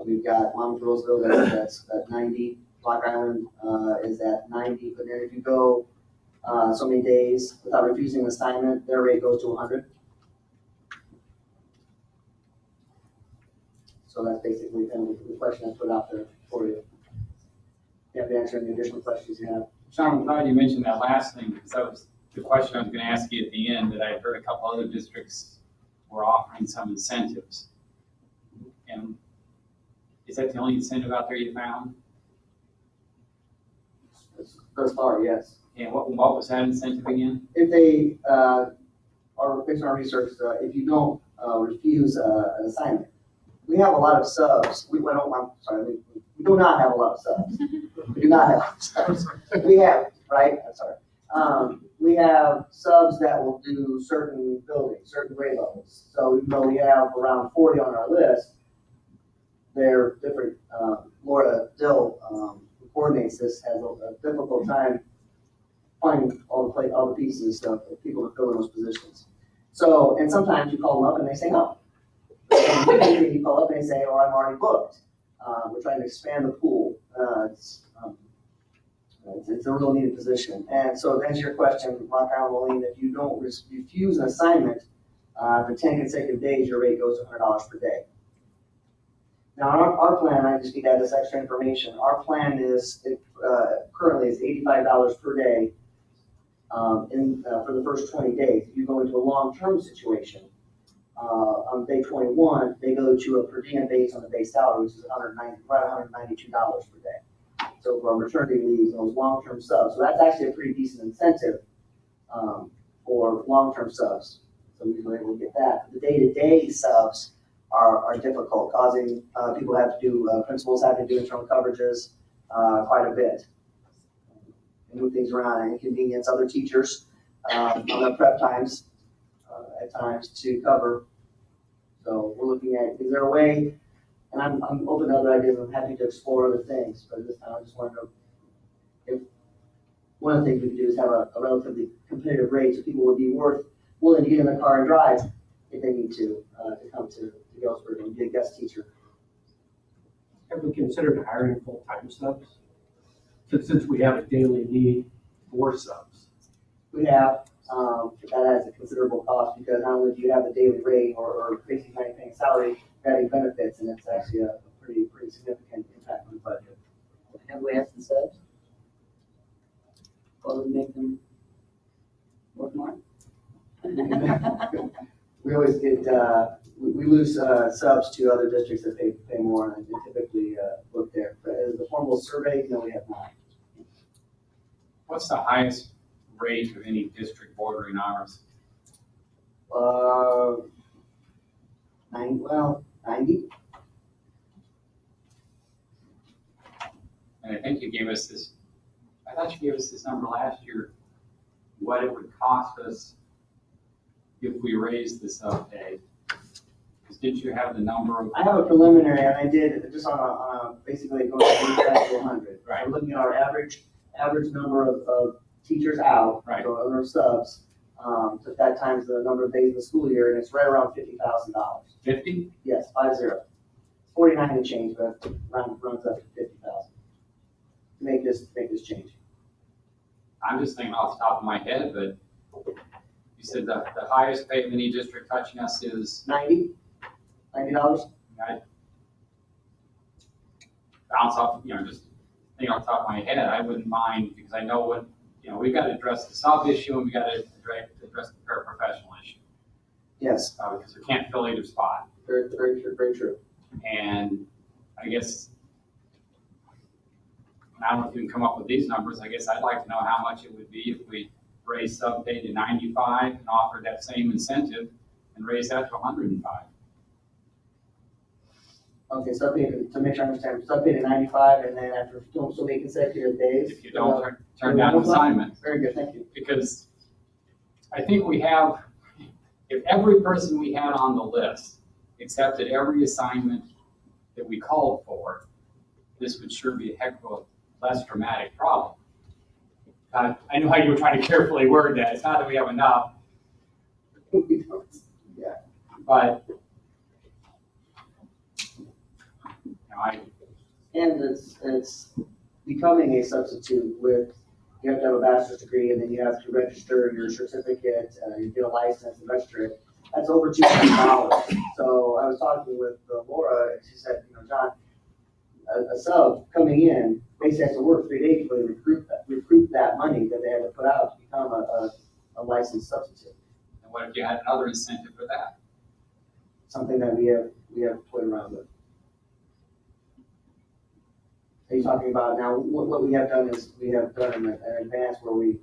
L: We've got Monmouth Roseville that's at 90. Block Island is at 90. But then if you go so many days without refusing an assignment, their rate goes to 100. So that's basically kind of the question I put out there for you. You have to answer any additional questions you have.
O: Sean, I'm glad you mentioned that last thing, because that was the question I was going to ask you at the end, that I heard a couple other districts were offering some incentives. And is that the only incentive out there you found?
L: Thus far, yes.
O: And what was that incentive again?
L: If they are based on our research, if you don't refuse an assignment, we have a lot of subs. We do not have a lot of subs. We do not have subs. We have, right? I'm sorry. We have subs that will do certain buildings, certain grade levels. So even though we have around 40 on our list, they're different. Laura Dill, who coordinates this, has a difficult time finding all the pieces and stuff of people to fill in those positions. So, and sometimes you call them up and they say no. You call up and they say, "Oh, I'm already booked." We're trying to expand the pool. It's a real needed position. And so to answer your question, Rock Island Moline, if you don't refuse an assignment for 10 consecutive days, your rate goes to $100 per day. Now, our plan, I just need to add this extra information. Our plan is currently is $85 per day for the first 20 days. If you go into a long-term situation, on day 21, they go to a per diem base on the base salary, which is $192 per day. So for maternity leaves and those long-term subs, so that's actually a pretty decent incentive for long-term subs. So we were able to get that. The day-to-day subs are difficult, causing people to have to do, principals have to do internal coverages quite a bit. And move things around and inconvenience other teachers on their prep times at times to cover. So we're looking at, is there a way, and I'm open to other ideas, I'm happy to explore other things, but this time I just wanted to know if one of the things we could do is have a relatively competitive rate so people would be willing to get in their car and drive if they need to come to Galesburg and be a guest teacher.
N: Have we considered hiring full-time subs? Since we have a daily need for subs.
L: We have, that has a considerable cost because not only do you have the daily rate or basically paying salary, you're adding benefits, and it's actually a pretty significant impact on the budget.
D: Have we had some subs? What would make them work more?
L: We always get we lose subs to other districts that pay more, and they typically look there. But as a formal survey, no, we have not.
O: What's the highest rate of any district bordering ours?
L: 90.
O: And I think you gave us this, I thought you gave us this number last year, what it would cost us if we raised the sub pay. Because didn't you have the number of?
L: I have a preliminary, and I did just on a basically going from 85 to 100.
O: Right.
L: We're looking at our average number of teachers out,
O: right.
L: So number of subs. Took that times the number of days in the school year, and it's right around $50,000.
O: 50?
L: Yes, 50. 49 and change, but runs up to 50,000 to make this change.
O: I'm just thinking off the top of my head, but you said the highest pay of any district touching us is
L: $90.
O: I bounce off, just thinking off the top of my head, I wouldn't mind, because I know what, we've got to address the sub issue and we got to address the paraprofessional issue.
L: Yes.
O: Because we can't fill either spot.
L: Very true, very true.
O: And I guess, I don't know if you can come up with these numbers, I guess I'd like to know how much it would be if we raised sub pay to 95 and offered that same incentive and raise that to 105.
L: Okay, sub pay, to make sure I understand, sub pay to 95, and then after so many consecutive days.
O: If you don't turn down an assignment.
L: Very good, thank you.
O: Because I think we have, if every person we had on the list accepted every assignment that we called for, this would sure be a heck of a less dramatic problem. I know how you were trying to carefully word that. It's not that we have enough.
L: Yeah.
O: But
L: and it's becoming a substitute with, you have to have a bachelor's degree, and then you have to register your certificate, you get a license and register it. That's over $200. So I was talking with Laura, and she said, John, a sub coming in basically has to work 3 days before they recruit that money that they had to put out to become a licensed substitute.
O: And what if you had another incentive for that?
L: Something that we have toyed around with. Are you talking about now? What we have done is we have done an advance where we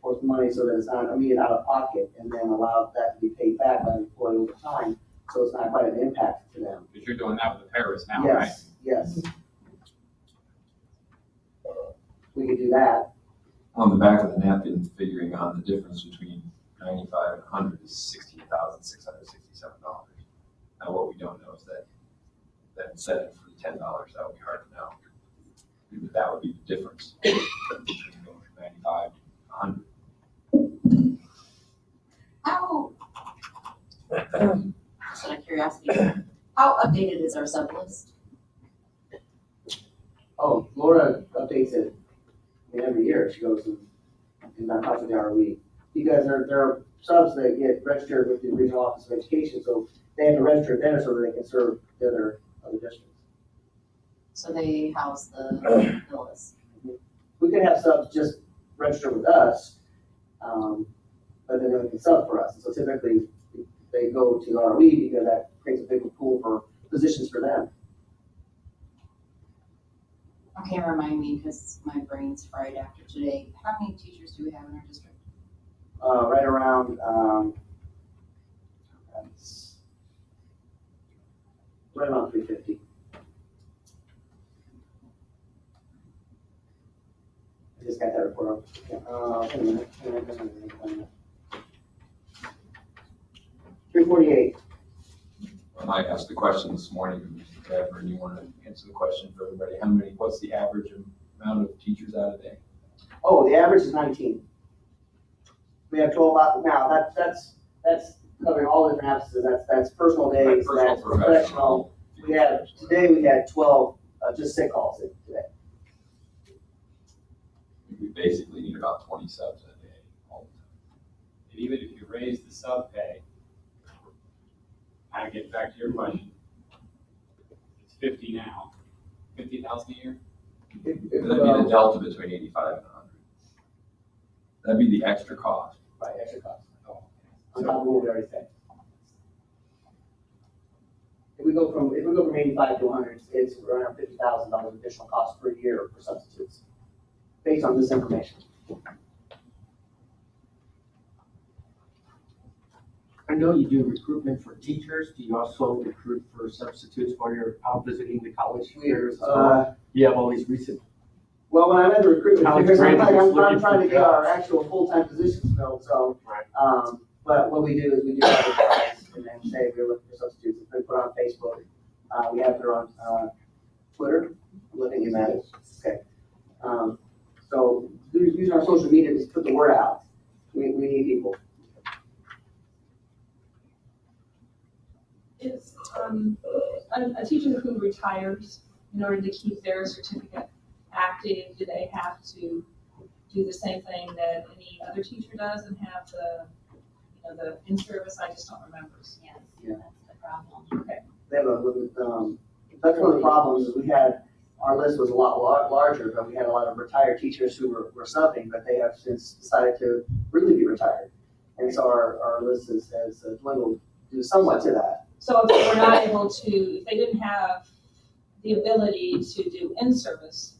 L: post money so that it's not immediate out of pocket, and then allow that to be paid back by the employee over time, so it's not quite an impact to them.
O: Because you're doing that with the Paris now,
L: Yes,
O: right?
L: yes. We could do that.
J: On the back of the napkin, figuring on the difference between 95 and 100 is $16,667. Now, what we don't know is that incentive for $10, that would be hard to know. But that would be the difference between going from 95 to 100.
A: How, just out of curiosity, how updated is our sub list?
L: Oh, Laura updates it. Every year she goes and talks to the ROE, because there are subs that get registered with the Regional Office of Education, so they have to register there so that they can serve the other districts.
A: So they house the list.
L: We could have subs just register with us, but then they can sub for us. So typically they go to ROE because that creates a bigger pool for positions for them.
A: Okay, remind me, because my brain's fried after today. How many teachers do we have in our district?
L: Right around, right around 350. I just got that report up. Wait a minute. 348.
J: I asked the question this morning, Mr. Bradford, and you want to answer the question for everybody. What's the average amount of teachers out a day?
L: Oh, the average is 19. We have 12 out now. That's covering all different absences. That's personal days. That's professional. We had 12 just sick calls today.
J: We basically need about 20 subs a day all the time.
O: And even if you raise the sub pay, I get back to your question. It's 50 now. 50,000 a year?
J: That'd be the delta between 85 and 100. That'd be the extra cost.
L: Right, extra cost. on top of what we already said. If we go from 85 to 100, it's around $50,000 additional cost per year for substitutes, based on this information.
S: I know you do recruitment for teachers. Do you also recruit for substitutes while you're out visiting the college fairs as well? You have all these recent.
L: Well, when I'm at the recruitment
S: College
L: fairs, I'm
S: graduates
L: trying to
S: looking
L: get
S: for
L: our
S: jobs.
L: actual full-time positions filled, so. But what we do is we do advertise and then say we're looking for substitutes. It's been put on Facebook. We have it on Twitter. I'm looking at that. Okay. So using our social media to put the word out. We need people.
P: Is, a teacher who retires, in order to keep their certificate active, do they have to do the same thing that any other teacher does and have the, the in-service? I just don't remember.
R: Yes,
L: Yeah.
R: that's the problem.
P: Okay.
L: They have that's one of the problems is we had, our list was a lot larger, but we had a lot of retired teachers who were subbing, but they have since decided to really be retired. And so our list has dwindled somewhat to that.
P: So if they were not able to, if they didn't have the ability to do in-service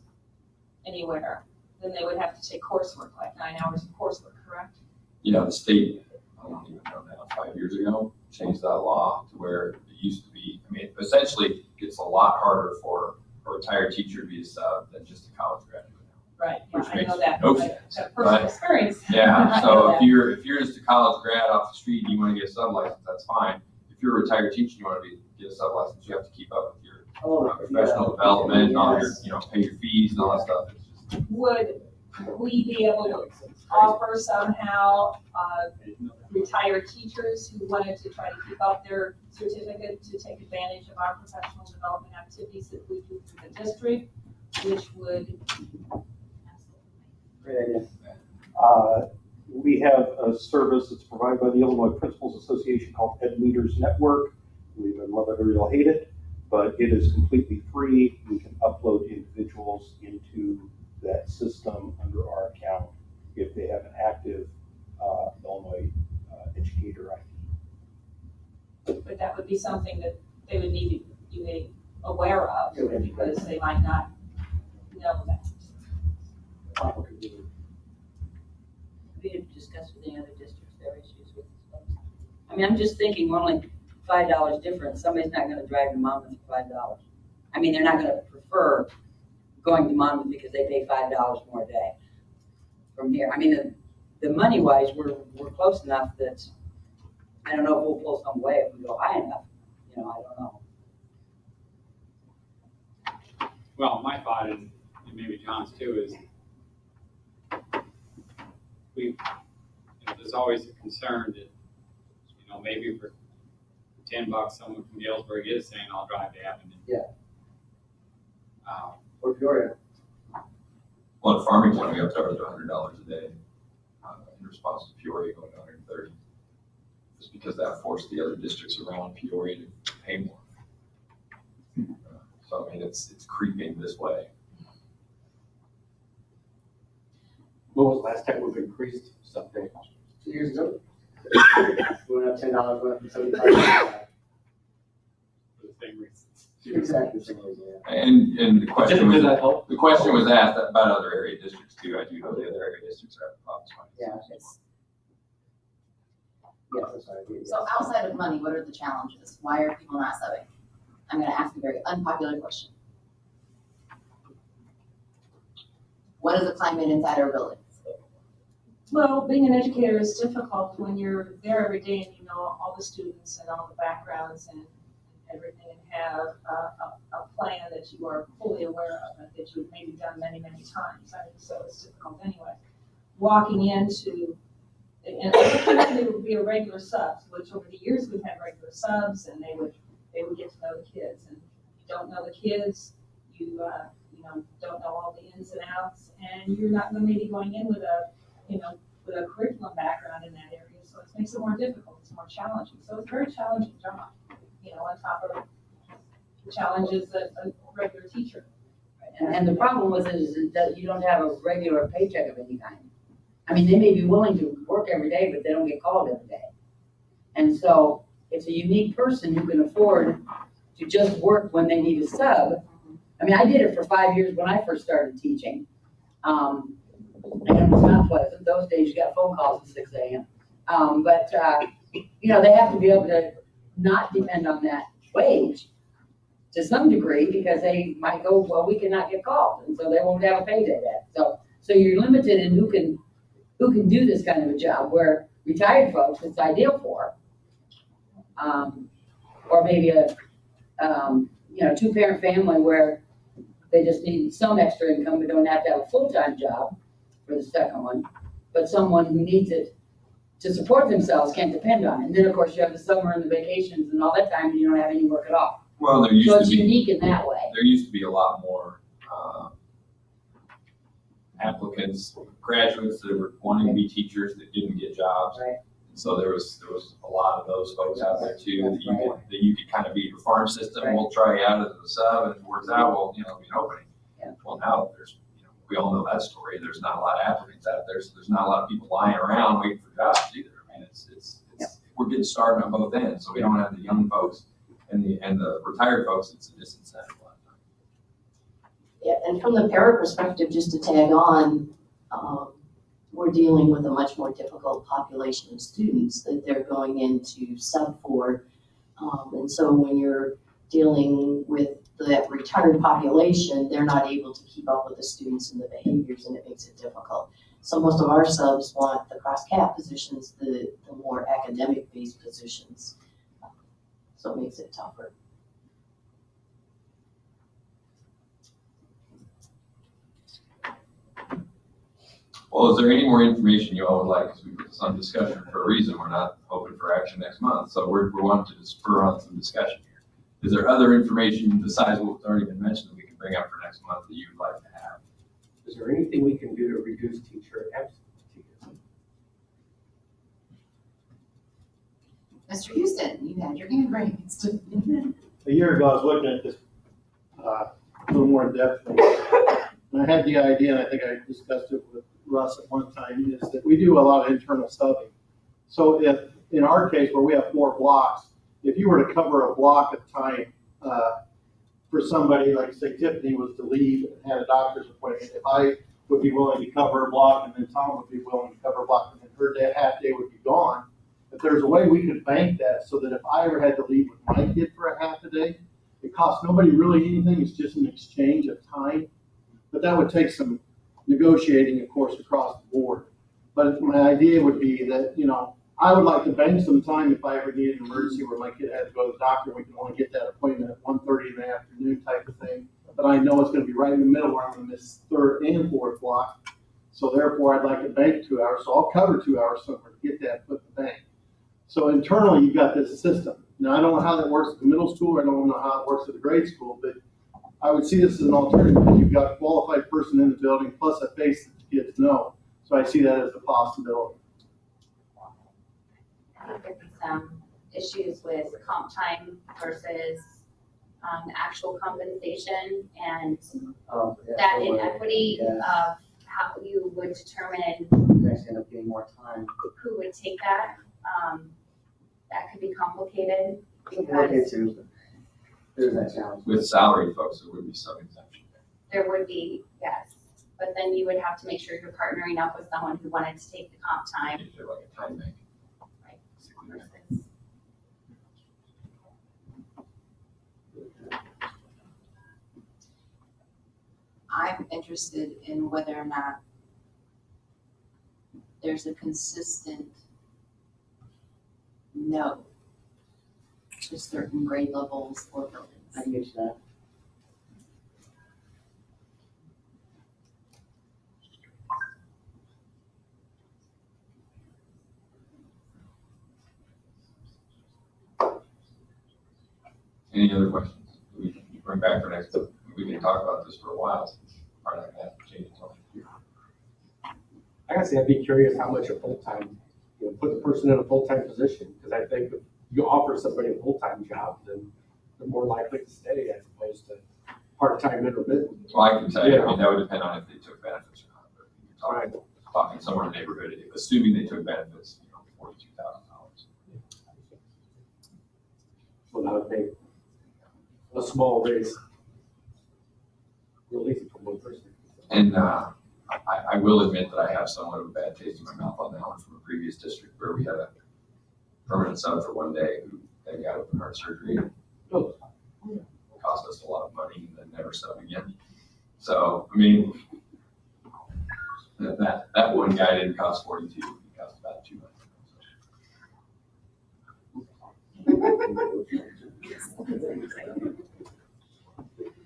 P: anywhere, then they would have to take coursework, like 9 hours of coursework, correct?
J: Yeah, the state, I don't even know now, 5 years ago, changed that law to where it used to be, I mean, essentially, it's a lot harder for a retired teacher to be a sub than just a college graduate.
P: Right,
J: Which
P: yeah, I
J: makes
P: know that.
J: no
P: I
J: sense,
P: have personal
J: but-
P: experience.
J: Yeah,
P: I know
J: so
P: that.
J: if you're just a college grad off the street and you want to get a sub license, that's fine. If you're a retired teacher and you want to get a sub license, you have to keep up with your professional development, all your, pay your fees and all that stuff. It's just,
P: Would we be able to offer somehow, retired teachers who wanted to try to keep up their certificate to take advantage of our professional development activities that we do through the district, which would.
L: Great idea.
Q: We have a service that's provided by the Illinois Principals Association called Ed Leaders Network. We either love it or you'll hate it, but it is completely free. We can upload individuals into that system under our account if they have an active Illinois educator ID.
P: But that would be something that they would need to be made aware of, because they might not know that.
T: We have discussed with any other districts their issues with this. I mean, I'm just thinking, we're only $5 difference. Somebody's not gonna drive to Monmouth for $5. I mean, they're not gonna prefer going to Monmouth because they pay $5 more a day from here. I mean, the money wise, we're close enough that I don't know if we'll pull some way if we go high enough. I don't know.
O: Well, my thought, and maybe John's too, is there's always a concern that, maybe for $10, someone from Galesburg is saying, I'll drive to Abington.
L: Yeah. Or Peoria.
J: well, in Farmington, we have to charge $100 a day in response to Peoria going to 130. Just because that forced the other districts around Peoria to pay more. So, I mean, it's creeping this way.
S: When was the last time we've increased something?
L: 2 years ago. We went up $10, went up from 75.
O: For the same reasons.
L: Exactly the same reason, yeah.
J: And the question was,
S: Does that help?
J: the question was asked about other area districts too. I do know the other area districts are having problems finding.
L: Yeah, yes, that's right.
A: So outside of money, what are the challenges? Why are people not subbing? I'm gonna ask a very unpopular question. What is the climate inside our buildings?
P: Well, being an educator is difficult when you're there every day and you know all the students and all the backgrounds and everything, and have a plan that you are fully aware of and that you've maybe done many, many times. I mean, so it's difficult anyway. Walking into, and they would be a regular subs, which over the years we've had regular subs, and they would get to know the kids. And if you don't know the kids, you don't know all the ins and outs, and you're not maybe going in with a curriculum background in that area, so it makes it more difficult, it's more challenging. So it's a very challenging job, on top of the challenges that a regular teacher.
T: And the problem with it is that you don't have a regular paycheck of any kind. I mean, they may be willing to work every day, but they don't get called every day. And so it's a unique person who can afford to just work when they need a sub. I mean, I did it for 5 years when I first started teaching. And it was not pleasant. Those days you got phone calls at 6 a.m. You know, they have to be able to not depend on that wage to some degree, because they might go, well, we cannot get called, and so they won't have a payday then. So you're limited in who can do this kind of a job, where retired folks, it's ideal for. Or maybe a, you know, 2-parent family where they just need some extra income, but don't have to have a full-time job for the second one. But someone who needs it to support themselves can't depend on it. And then, of course, you have the summer and the vacations and all that time, and you don't have any work at all.
J: Well, there used
T: So
J: to
T: it's
J: be,
T: unique in that way.
J: there used to be a lot more, applicants, graduates that were wanting to be teachers that didn't get jobs.
T: Right.
J: So there was a lot of those folks out there too, that you could kind of be your farm system.
T: Right.
J: We'll try you out as a sub, and if it works out, well, you know, be an opening.
T: Yeah.
J: Well, now there's, you know, we all know that story. There's not a lot of applicants out there, so there's not a lot of people lying around waiting for jobs either. I mean, we're getting started on both ends, so we don't have the young folks and the retired folks. It's a disincentive a lot of times.
D: Yeah, and from the parent perspective, just to tag on, we're dealing with a much more difficult population of students that they're going into sub for. And so when you're dealing with that retired population, they're not able to keep up with the students and the behaviors, and it makes it difficult. So most of our subs want the cross-cap positions, the more academic-based positions. So it makes it tougher.
J: Well, is there any more information you all would like? Because we put this on discussion for a reason. We're not hoping for action next month. So we're wanting to spur on some discussion here. Is there other information besides what's already been mentioned that we can bring up for next month that you would like to have?
S: Is there anything we can do to reduce teacher absenteeism?
A: Mr. Houston, you had your hand raised.
K: A year ago, I was looking at this a little more in depth. And I had the idea, and I think I discussed it with Russ at one time, is that we do a lot of internal subbing. So if, in our case, where we have 4 blocks, if you were to cover a block of time for somebody, like say Tiffany was to leave and had a doctor's appointment, if I would be willing to cover a block, and then Tom would be willing to cover a block, and then her half day would be gone. If there's a way we could bank that so that if I ever had to leave with my kid for a half a day, it costs nobody really anything, it's just an exchange of time. But that would take some negotiating, of course, across the board. But my idea would be that, you know, I would like to bank some time if I ever needed an emergency where my kid had to go to the doctor, we can only get that appointment at 1:30 in the afternoon type of thing. But I know it's gonna be right in the middle where I'm gonna miss 3rd and 4th block. So therefore, I'd like to bank 2 hours, so I'll cover 2 hours somewhere to get that put in the bank. So internally, you've got this system. Now, I don't know how that works at the middle school, I don't know how it works at the grade school, but I would see this as an alternative. You've got a qualified person in the building, plus a face that the kids know. So I see that as a possibility.
R: I think there'd be some issues with comp time versus actual compensation, and that inequity of how you would determine
L: You guys end up getting more time.
R: who would take that. That could be complicated
L: Okay,
R: because
L: too. There's that challenge.
J: With salaried folks, there would be some exemption.
R: there would be, yes, but then you would have to make sure you're partnering up with someone who wanted to take the comp time.
J: If they're like a time bank.
R: Right. Versus
U: I'm interested in whether or not there's a consistent no to certain grade levels or buildings.
L: I can get you that.
J: Any other questions? We can bring back for next, we can talk about this for a while, since part of that changes.
S: I gotta say, I'd be curious how much a full-time, put the person in a full-time position, because I think if you offer somebody a full-time job, then they're more likely to stay as opposed to part-time intermittent.
J: Well, I can tell you, I
S: Yeah.
J: mean, that would depend on if they took benefits or not, but you're talking somewhere in the neighborhood, assuming they took benefits, $42,000.
S: without being a small raise. Real easy for one person.
J: And I will admit that I have somewhat of a bad taste in my mouth on that one from a previous district where we had a permanent sub for one day who then got open heart surgery.
S: Oh.
J: Cost us a lot of money and then never sub again. So, I mean, that one guy didn't cost 42, he cost about 200.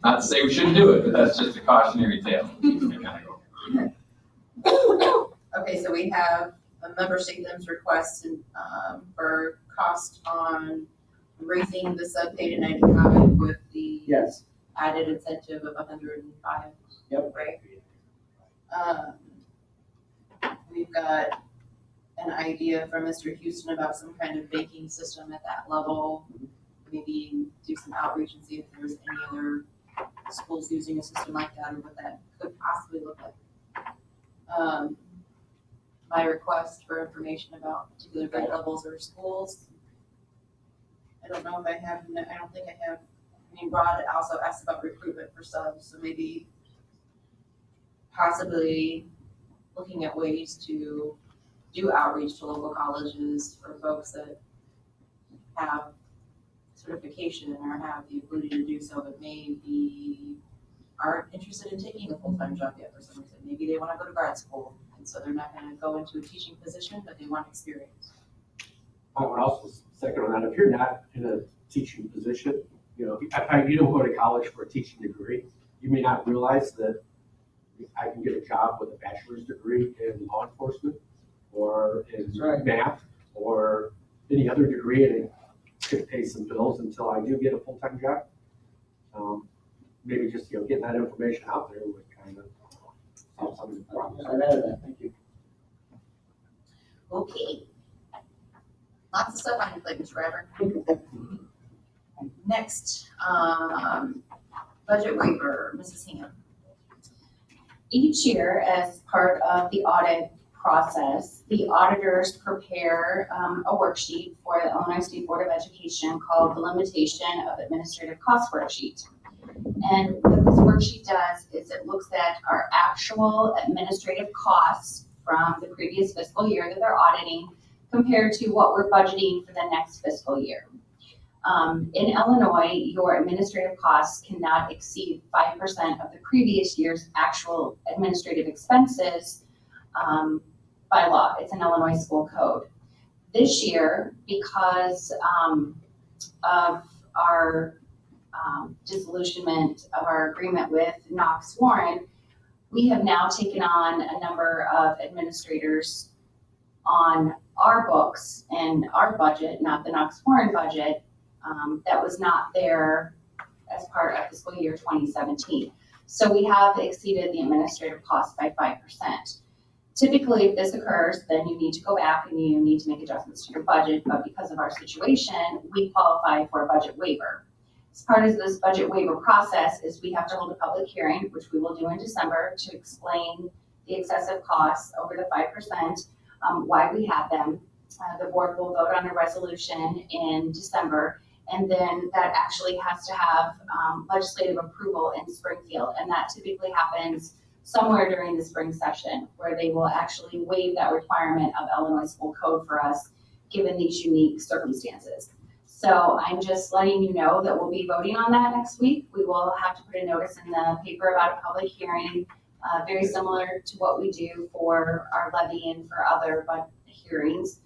J: Not to say we shouldn't do it, but that's just a cautionary tale.
A: Okay, so we have a member statements request and, for cost on raising the sub pay to 95 with the
L: Yes.
A: added incentive of 105.
L: Yep.
A: Right? We've got an idea from Mr. Houston about some kind of banking system at that level. Maybe do some outreach and see if there's any other schools using a system like that and what that could possibly look like. My request for information about particular grade levels or schools. I don't know if I have, I don't think I have, I mean, Rod also asked about recruitment for subs, so maybe possibly looking at ways to do outreach to local colleges for folks that have certification or have the ability to do so, but maybe aren't interested in taking a full-time job yet for some reason. Maybe they want to go to grad school, and so they're not going to go into a teaching position, but they want experience.
S: I would also second on that, if you're not in a teaching position, you know, if you don't go to college for a teaching degree, you may not realize that I can get a job with a bachelor's degree in law enforcement or in math or any other degree, and it could pay some bills until I do get a full-time job. Maybe just, you know, getting that information out there would kind of solve some of the problems.
L: I read that, thank you.
A: Okay. Lots of stuff on your plate, Mr. Rapper. Next, budget waiver, Mrs. Hingham.
M: Each year, as part of the audit process, the auditors prepare a worksheet for the Illinois State Board of Education called the Limitation of Administrative Cost Worksheet. And what this worksheet does is it looks at our actual administrative costs from the previous fiscal year that they're auditing compared to what we're budgeting for the next fiscal year. In Illinois, your administrative costs cannot exceed 5% of the previous year's actual administrative expenses by law. It's an Illinois school code. This year, because of our disillusionment of our agreement with Knox Warren, we have now taken on a number of administrators on our books and our budget, not the Knox Warren budget, that was not there as part of fiscal year 2017. So we have exceeded the administrative cost by 5%. Typically, if this occurs, then you need to go back and you need to make adjustments to your budget, but because of our situation, we qualify for a budget waiver. As part of this budget waiver process is we have to hold a public hearing, which we will do in December, to explain the excessive costs over the 5%, why we have them. The board will vote on a resolution in December, and then that actually has to have legislative approval in Springfield, and that typically happens somewhere during the spring session, where they will actually waive that requirement of Illinois school code for us, given these unique circumstances. So I'm just letting you know that we'll be voting on that next week. We will have to put a notice in the paper about a public hearing, very similar to what we do for our levy and for other hearings.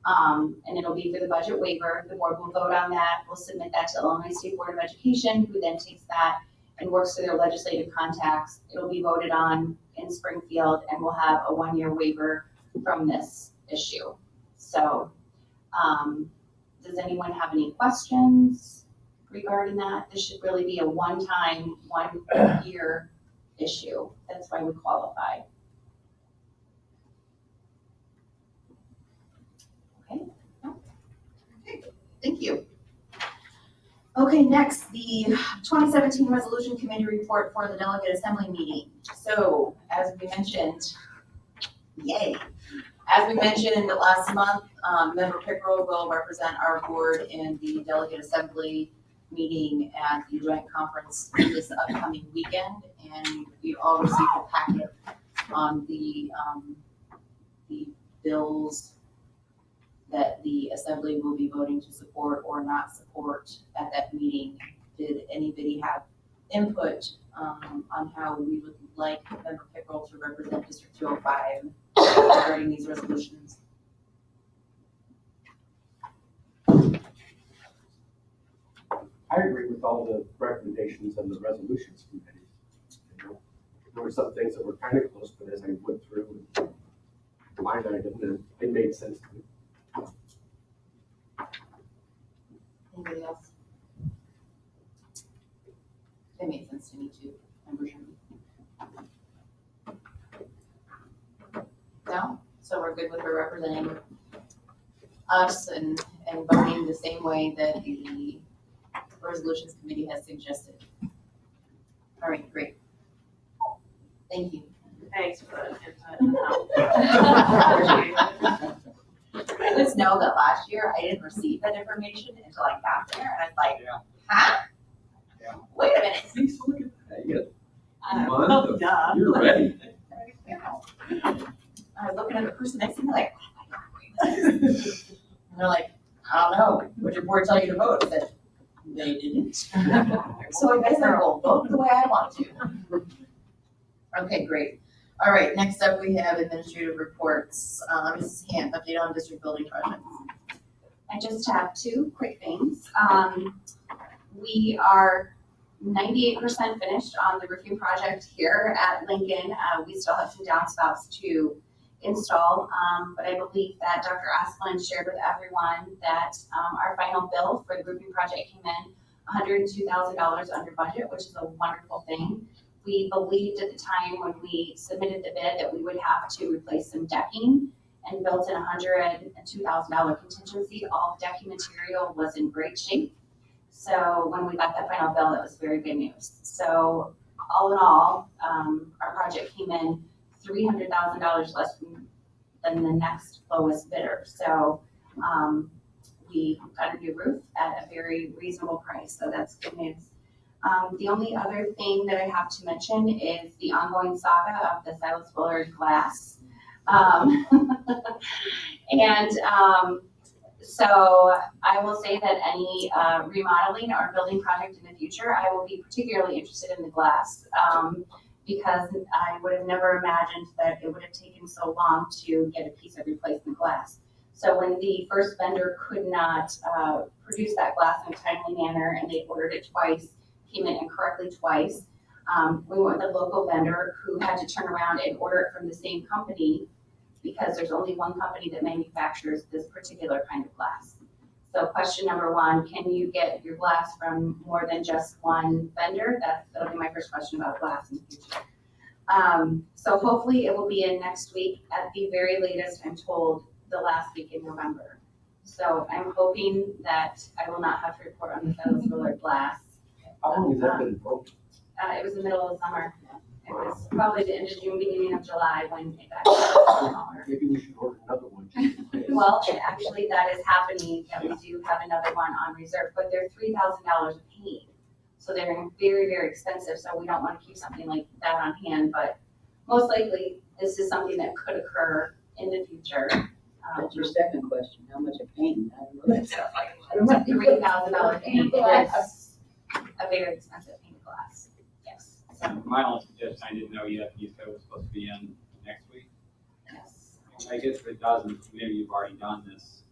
M: And it'll be for the budget waiver. The board will vote on that. We'll submit that to Illinois State Board of Education, who then takes that and works through their legislative contacts. It'll be voted on in Springfield, and we'll have a 1-year waiver from this issue. So, does anyone have any questions regarding that? This should really be a one-time, 1-year issue. That's why we qualify.
A: Thank you. Okay, next, the 2017 Resolution Committee report for the Delegate Assembly meeting. So, as we mentioned, yay. As we mentioned last month, Member Pickrell will represent our board in the delegate assembly meeting at the joint conference this upcoming weekend. And we all received a packet on the bills that the assembly will be voting to support or not support at that meeting. Did anybody have input on how we would like Member Pickrell to represent District 205 regarding these resolutions?
S: I agree with all the recommendations and the resolutions committee. You know, there were some things that were kind of close, but as I went through and line item, it made sense to me.
A: Anybody else? It made sense to me too, Member Sherman. No? So we're good with her representing us and voting the same way that the resolutions committee has suggested. All right, great. Thank you.
B: Thanks for the input.
A: I just know that last year I didn't receive that information until I got there and I was like, huh?
J: Yeah.
A: Wait a minute.
J: See, so look at that, you got
B: Oh, duh.
J: you're ready.
A: I was looking at the person next to me like, and they're like, I don't know, would your board tell you to vote? I said, they didn't. So I guess I will vote the way I want to. Okay, great. All right, next up we have administrative reports. Mrs. Camp, update on district building projects.
M: I just have two quick things. We are 98% finished on the roofing project here at Lincoln. We still have some downspouts to install, but I believe that Dr. Asplund shared with everyone that our final bill for the roofing project came in $102,000 under budget, which is a wonderful thing. We believed at the time when we submitted the bid that we would have to replace some decking and built in $102,000 contingency. All the decking material was in great shape. So when we got that final bill, it was very good news. So all in all, our project came in $300,000 less than the next lowest bidder. So we got a new roof at a very reasonable price. So that's good news. The only other thing that I have to mention is the ongoing saga of the Silas Bullard glass. So I will say that any remodeling or building project in the future, I will be particularly interested in the glass because I would have never imagined that it would have taken so long to get a piece of replacement glass. So when the first vendor could not produce that glass in a timely manner and they ordered it twice, came in incorrectly twice, we went with a local vendor who had to turn around and order it from the same company because there's only one company that manufactures this particular kind of glass. So question number one, can you get your glass from more than just one vendor? That'll be my first question about glass in the future. So hopefully it will be in next week at the very latest, I'm told, the last week in November. So I'm hoping that I will not have to report on the Silas Bullard glass.
S: How long has that been broken?
M: It was the middle of summer. It was probably the end of June, beginning of July when it got smaller.
S: Maybe we should order another one.
M: Well, actually that is happening, that we do have another one on reserve, but they're $3,000 a paint. So they're very, very expensive, so we don't want to keep something like that on hand, but most likely this is something that could occur in the future.
T: That's your second question, how much a paint? I don't know.
M: It's a $3,000 paint, it's a very expensive paint glass, yes. So,
O: My only suggestion, I didn't know yet, you said it was supposed to be in next week.
M: yes.
O: I guess if it doesn't, maybe you've already done this.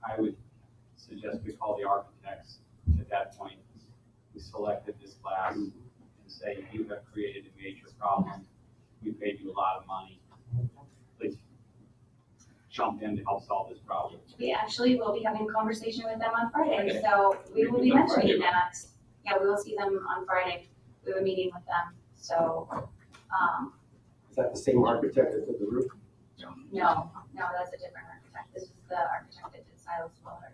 O: I would suggest we call the architects at that point. We selected this glass and say, you have created a major problem. We paid you a lot of money. Please jump in to help solve this problem.
M: We actually will be having a conversation with them on Friday,
O: Okay.
M: so we will be
O: On Friday.
M: mentioning that. Yeah, we will see them on Friday. We have a meeting with them, so,
S: Is that the same architect that did the roof?
M: no, that's a different architect. This is the architect that did Silas Bullard.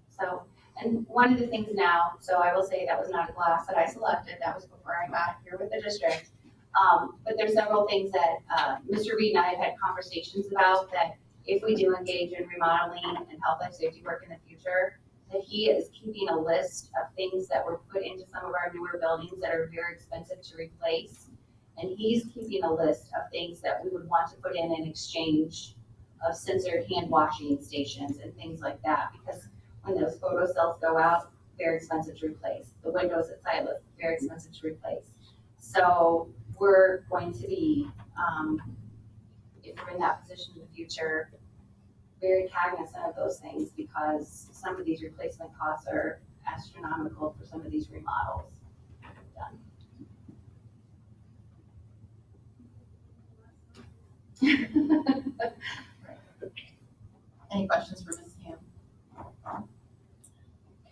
M: So, and one of the things now, so I will say that was not a glass that I selected, that was before I got here with the district.
R: But there's several things that, Mr. Reed and I have had conversations about that if we do engage in remodeling and health and safety work in the future, that he is keeping a list of things that were put into some of our newer buildings that are very expensive to replace. And he's keeping a list of things that we would want to put in exchange of sensored hand washing stations and things like that. Because when those photo cells go out, very expensive to replace. The windows at Silas, very expensive to replace. So we're going to be, if we're in that position in the future, very cognizant of those things because some of these replacement costs are astronomical for some of these remodels done.
A: Any questions for Ms. Ham?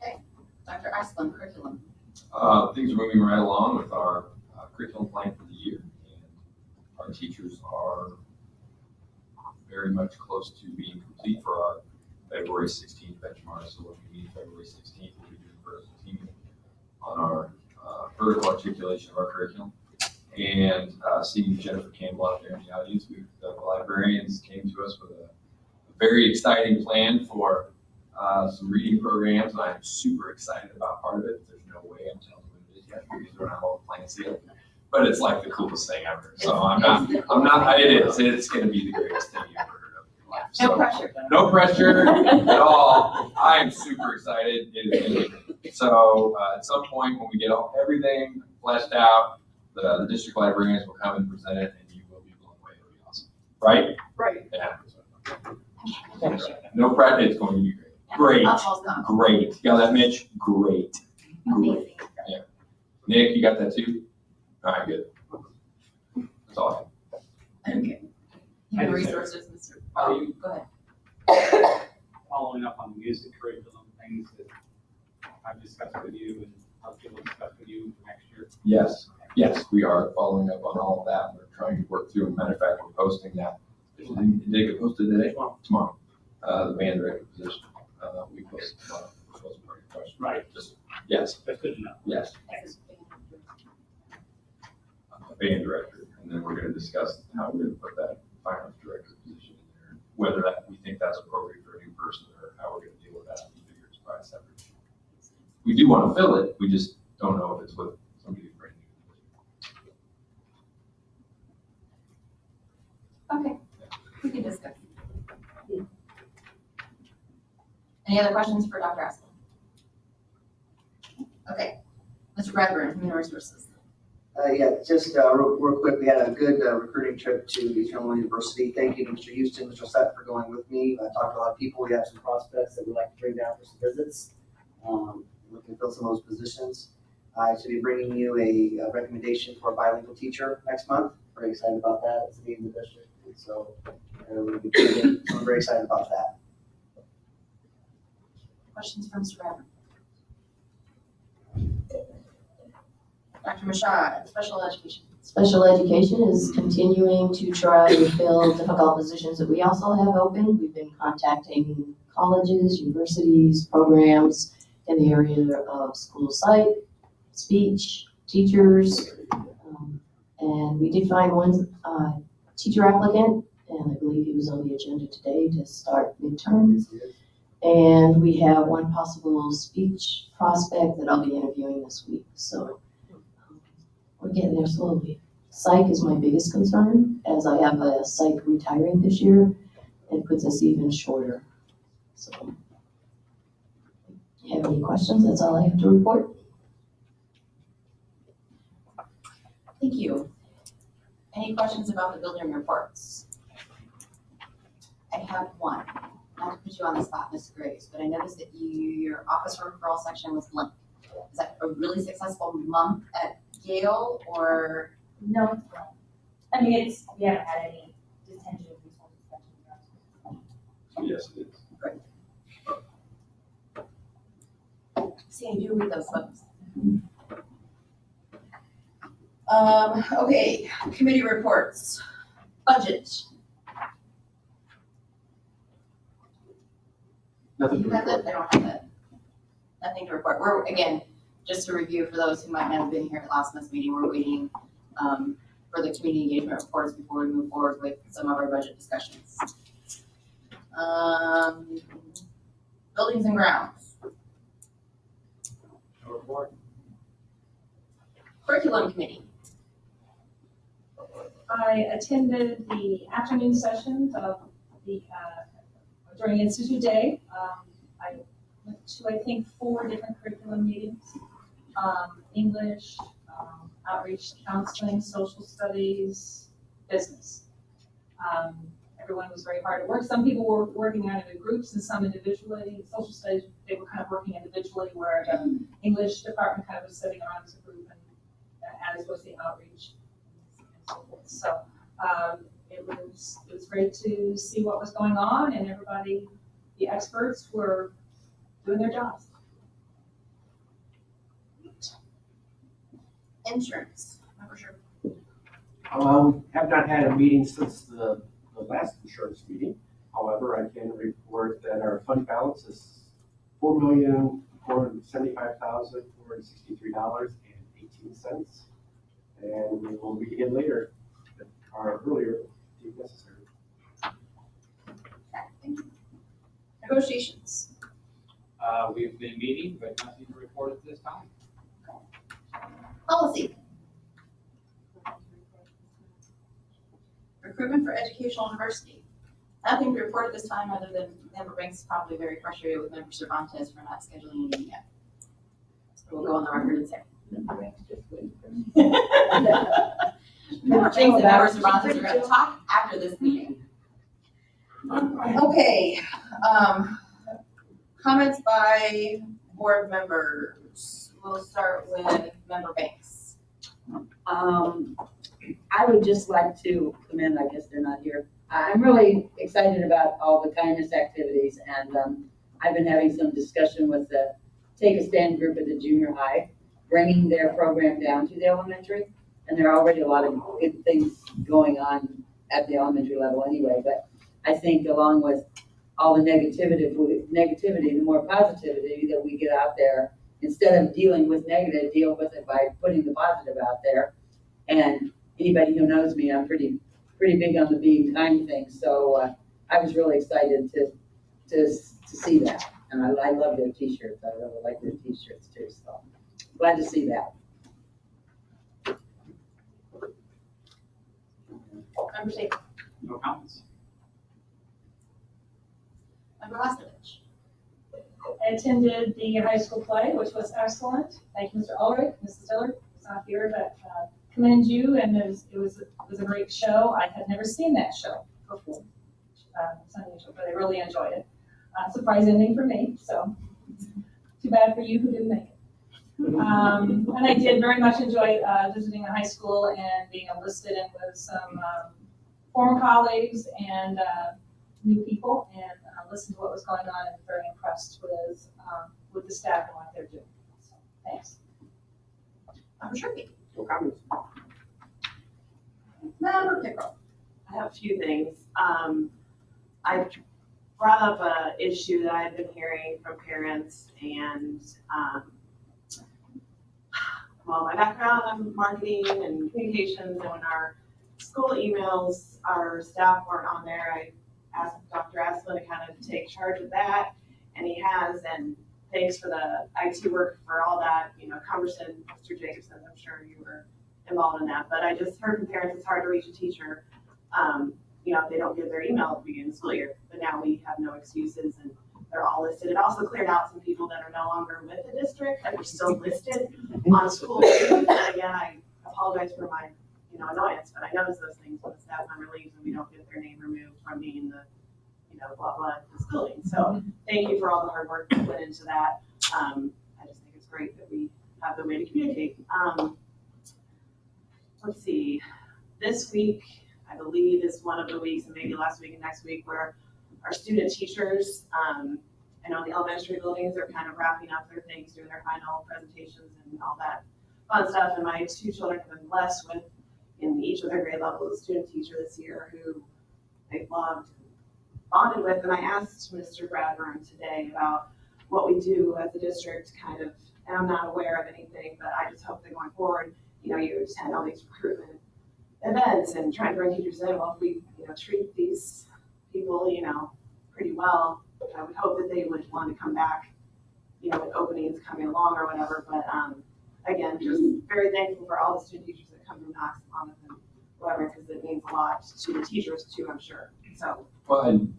A: Okay, Dr. Asplund, curriculum.
J: Things are moving right along with our curriculum plan for the year. And our teachers are very much close to being complete for our February 16th benchmark. So when we meet February 16th, we'll be doing first teaming on our vertical articulation of our curriculum. And seeing Jennifer Campbell out there in the audience, the librarians came to us with a very exciting plan for some reading programs. And I'm super excited about part of it. There's no way I'm telling you what it is yet because we don't have all the plans yet. But it's like the coolest thing ever. So it's going to be the greatest thing you ever heard of in your life.
A: No
J: So,
A: pressure.
J: no pressure at all. I am super excited. It is going to be great. So at some point when we get everything fleshed out, the district librarians will come and present it and you will be blown away. It'll be awesome. Right?
A: Right.
J: Yeah. No pressure. It's going to be great. Great. Great. You got that, Mitch? Great.
A: Amazing.
J: Yeah. Nick, you got that too? All right, good. That's all I have.
A: Okay. Human resources, Mr.
O: Are you
A: Go ahead.
O: following up on the music curriculum things that I've discussed with you and I'll discuss with you next year?
J: Yes, we are following up on all of that. We're trying to work through. As a matter of fact, we're posting that. Did it get posted today? Tomorrow. The band director position. We posted tomorrow, which wasn't part of your question.
O: Right.
J: Yes.
O: That's good to know.
J: Yes. Band director, and then we're going to discuss how we're going to put that finance director position in there, whether that we think that's appropriate for a new person or how we're going to deal with that. We figure it's probably separate. We do want to fill it, we just don't know if it's with somebody who's brand new.
A: Okay, we can discuss. Any other questions for Dr. Asplund? Okay, Mr. Bradburn, Human Resources.
L: Just real quick, we had a good recruiting trip to Eastern Illinois University. Thank you to Mr. Houston, Mr. Sutton for going with me. I talked to a lot of people. We have some prospects that we'd like to bring down for some visits. Looking to fill some of those positions. I should be bringing you a recommendation for a bilingual teacher next month. Very excited about that. It's in the district. And so I'm very excited about that.
A: Questions for Mr. Bradburn? Dr. Mashad, special education.
U: Special education is continuing to try to fill difficult positions that we also have open. We've been contacting colleges, universities, programs in the area of school psych, speech, teachers. And we did find one teacher applicant, and I believe he was on the agenda today to start midterm. And we have one possible speech prospect that I'll be interviewing this week. So we're getting there slowly. Psych is my biggest concern, as I have a psych retiring this year. It puts us even shorter. So, if you have any questions, that's all I have to report.
A: Thank you. Any questions about the building reports? I have one. Not to put you on the spot, Ms. Graves, but I noticed that your office referral section was blank. Is that a really successful month at Yale or?
E: No, it's blank. I mean, we haven't had any detention resources.
J: Yes, it is.
A: Great. See, I do read those books. Okay, committee reports. Budget.
S: Nothing to
A: You have
S: report.
A: that? I don't have that. Nothing to report. We're, again, just to review for those who might not have been here at last month's meeting, we're waiting for the community engagement reports before we move forward with some of our budget discussions. Buildings and grounds.
O: No report.
A: Curriculum committee.
P: I attended the afternoon sessions of the, during Institute Day. I went to, I think, 4 different curriculum meetings. English, outreach, counseling, social studies, business. Everyone was very hard at work. Some people were working out in groups and some individually. Social studies, they were kind of working individually, where the English department kind of was sitting around as a group, and as was the outreach and so forth. So it was great to see what was going on, and everybody, the experts, were doing their jobs.
A: Insurance. Member Sherman.
S: We have not had a meeting since the last insurance meeting. However, I can report that our fund balance is $4,475,463.18. And we will meet again later, or earlier, if necessary.
A: Negotiations.
O: We've been meeting, but nothing to report at this time.
A: Policy. Recruitment for educational diversity. Nothing to report at this time other than Member Banks is probably very frustrated with Member Cervantes for not scheduling a meeting yet. So we'll go on the record and say. Member Banks and Member Cervantes are going to talk after this meeting. Okay, comments by board members. We'll start with Member Banks.
T: I would just like to commend, I guess they're not here. I'm really excited about all the kindness activities, and I've been having some discussion with the Take a Stand group at the junior high, bringing their program down to the elementary, and there are already a lot of good things going on at the elementary level anyway, but I think along with all the negativity, the more positivity that we get out there, instead of dealing with negative, deal with it by putting the positive out there. And anybody who knows me, I'm pretty big on the being kind thing. So I was really excited to see that. And I love their t-shirts. I really like their t-shirts too. So glad to see that.
A: Member State.
O: No comments.
A: Member Lastovich.
P: I attended the high school play, which was excellent. Thank you, Mr. Ulrich. Mrs. Dillard is not here, but commend you, and it was a great show. I had never seen that show before. It's unusual, but I really enjoyed it. Surprise ending for me, so too bad for you who didn't make it. And I did very much enjoy visiting the high school and being enlisted in with some former colleagues and new people, and listen to what was going on, and very impressed with the staff and what they're doing. So, thanks.
A: Member Sherman.
S: No comments.
A: Member Pickrell.
B: I have a few things. I brought up an issue that I've been hearing from parents, and well, my background, I'm marketing and communications, and when our school emails, our staff weren't on there, I asked Dr. Asplin to kind of take charge of that, and he has, and thanks for the IT work for all that, Cumberson, Mr. Jacobson, I'm sure you were involved in that, but I just heard from parents it's hard to reach a teacher, if they don't get their email at the beginning of the school year, but now we have no excuses, and they're all listed. It also cleared out some people that are no longer with the district that were still listed on school. And again, I apologize for my, annoyance, but I notice those things when the staff member leaves and we don't get their name removed from being the, blah, blah, the schooling. So thank you for all the hard work that went into that. I just think it's great that we have the way to communicate. Let's see, this week, I believe, is one of the weeks, and maybe last week and next week, where our student teachers, I know the elementary buildings are kind of wrapping up their things, doing their final presentations and all that fun stuff. And my 2 children have been blessed with, in each of their grade levels, a student teacher this year who they loved, bonded with. And I asked Mr. Bradburn today about what we do as a district, kind of, and I'm not aware of anything, but I just hope that going forward, you attend all these recruitment events and trying to bring teachers in. Well, if we, treat these people, pretty well, I would hope that they would want to come back, with openings coming along or whatever. But again, just very thankful for all the student teachers that come from Knox, Monmouth, and whatever, because it means a lot to the teachers too, I'm sure. So.
J: Well, and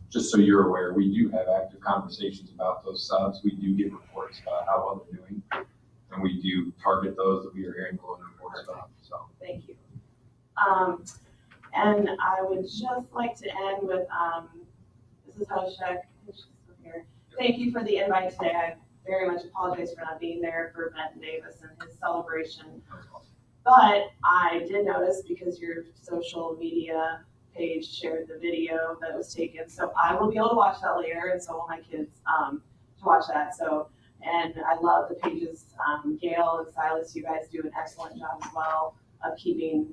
J: just so you're aware, we do have active conversations about those subs. We do get reports about how well they're doing. And we do target those that we are hearing glowing reports about, so.
B: Thank you. And I would just like to end with, Mrs. Hoshek, she's here. Thank you for the invite today. I very much apologize for not being there for Benton Davis and his celebration. But I did notice, because your social media page shared the video that was taken, so I will be able to watch that later, and so will my kids, to watch that. So, and I love the pages, Gail and Silas, you guys do an excellent job as well of keeping,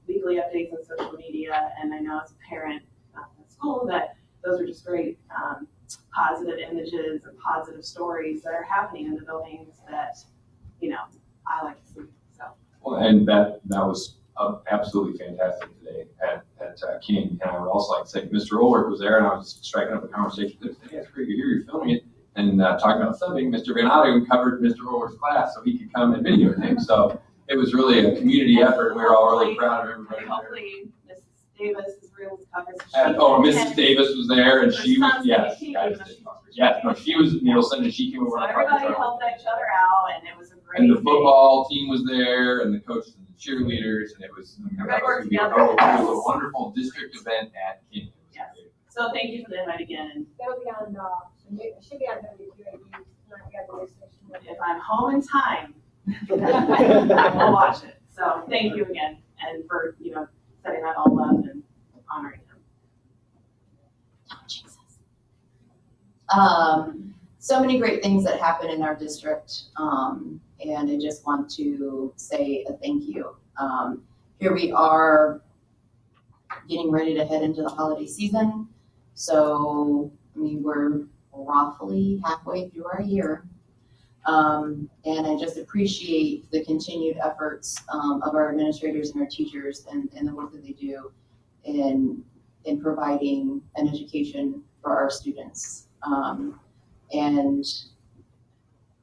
B: weekly updates on social media. And I know as a parent at school that those are just great, positive images and positive stories that are happening in the buildings that, I like to see. So.
J: Well, and that was absolutely fantastic today at King. And I would also like to say, Mr. Ulrich was there, and I was striking up a conversation with him. Hey, it's great to hear you're filming it. And talking about subbing, Mr. Granado covered Mr. Ulrich's class so he could come and videotape. So it was really a community effort, and we were all really proud of everybody there.
B: Hopefully, Mrs. Davis is real covered.
J: Mrs. Davis was there, and she was, yes, she was Nielsen, and she came over.
B: So everybody helped each other out, and it was a great.
J: And the football team was there, and the coaches and the cheerleaders, and it was, it was a wonderful district event at King.
B: Yes. So thank you for the invite again. And
G: that'll be on, it should be on WQAB.
B: If I'm home in time, I will watch it. So thank you again, and for, setting that all up and honoring him.
A: Oh, Jesus. So many great things that happen in our district, and I just want to say a thank you. Here we are getting ready to head into the holiday season. So, we're roughly halfway through our year. And I just appreciate the continued efforts of our administrators and our teachers and the work that they do in providing an education for our students. And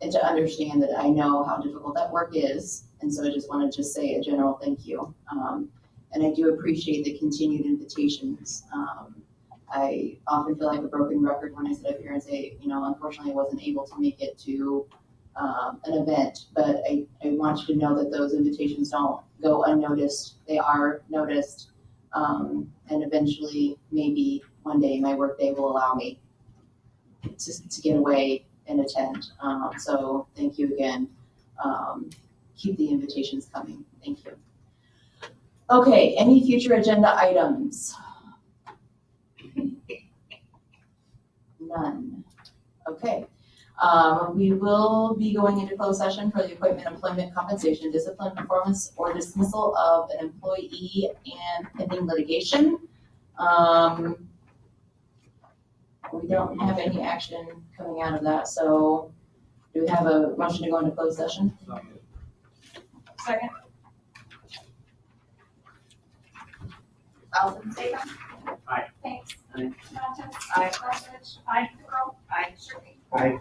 A: to understand that I know how difficult that work is. And so I just want to just say a general thank you. And I do appreciate the continued invitations. I often feel like a broken record when I sit up here and say, unfortunately I wasn't able to make it to an event, but I want you to know that those invitations don't go unnoticed. They are noticed, and eventually, maybe one day my workday will allow me to get away and attend. So thank you again. Keep the invitations coming. Thank you. Okay, any future agenda items? None. Okay. We will be going into closed session for the appointment, employment, compensation, discipline, performance, or dismissal of an employee and pending litigation. We don't have any action coming out of that, so do we have a motion to go into closed session?
B: Second.
A: Allison, say that.
P: Aye.
G: Thanks.
S: Aye.
G: Mountain.
B: Aye.
G: Lethbridge. Aye. Earl.
B: Aye.
G: Sherby.
Q: Aye.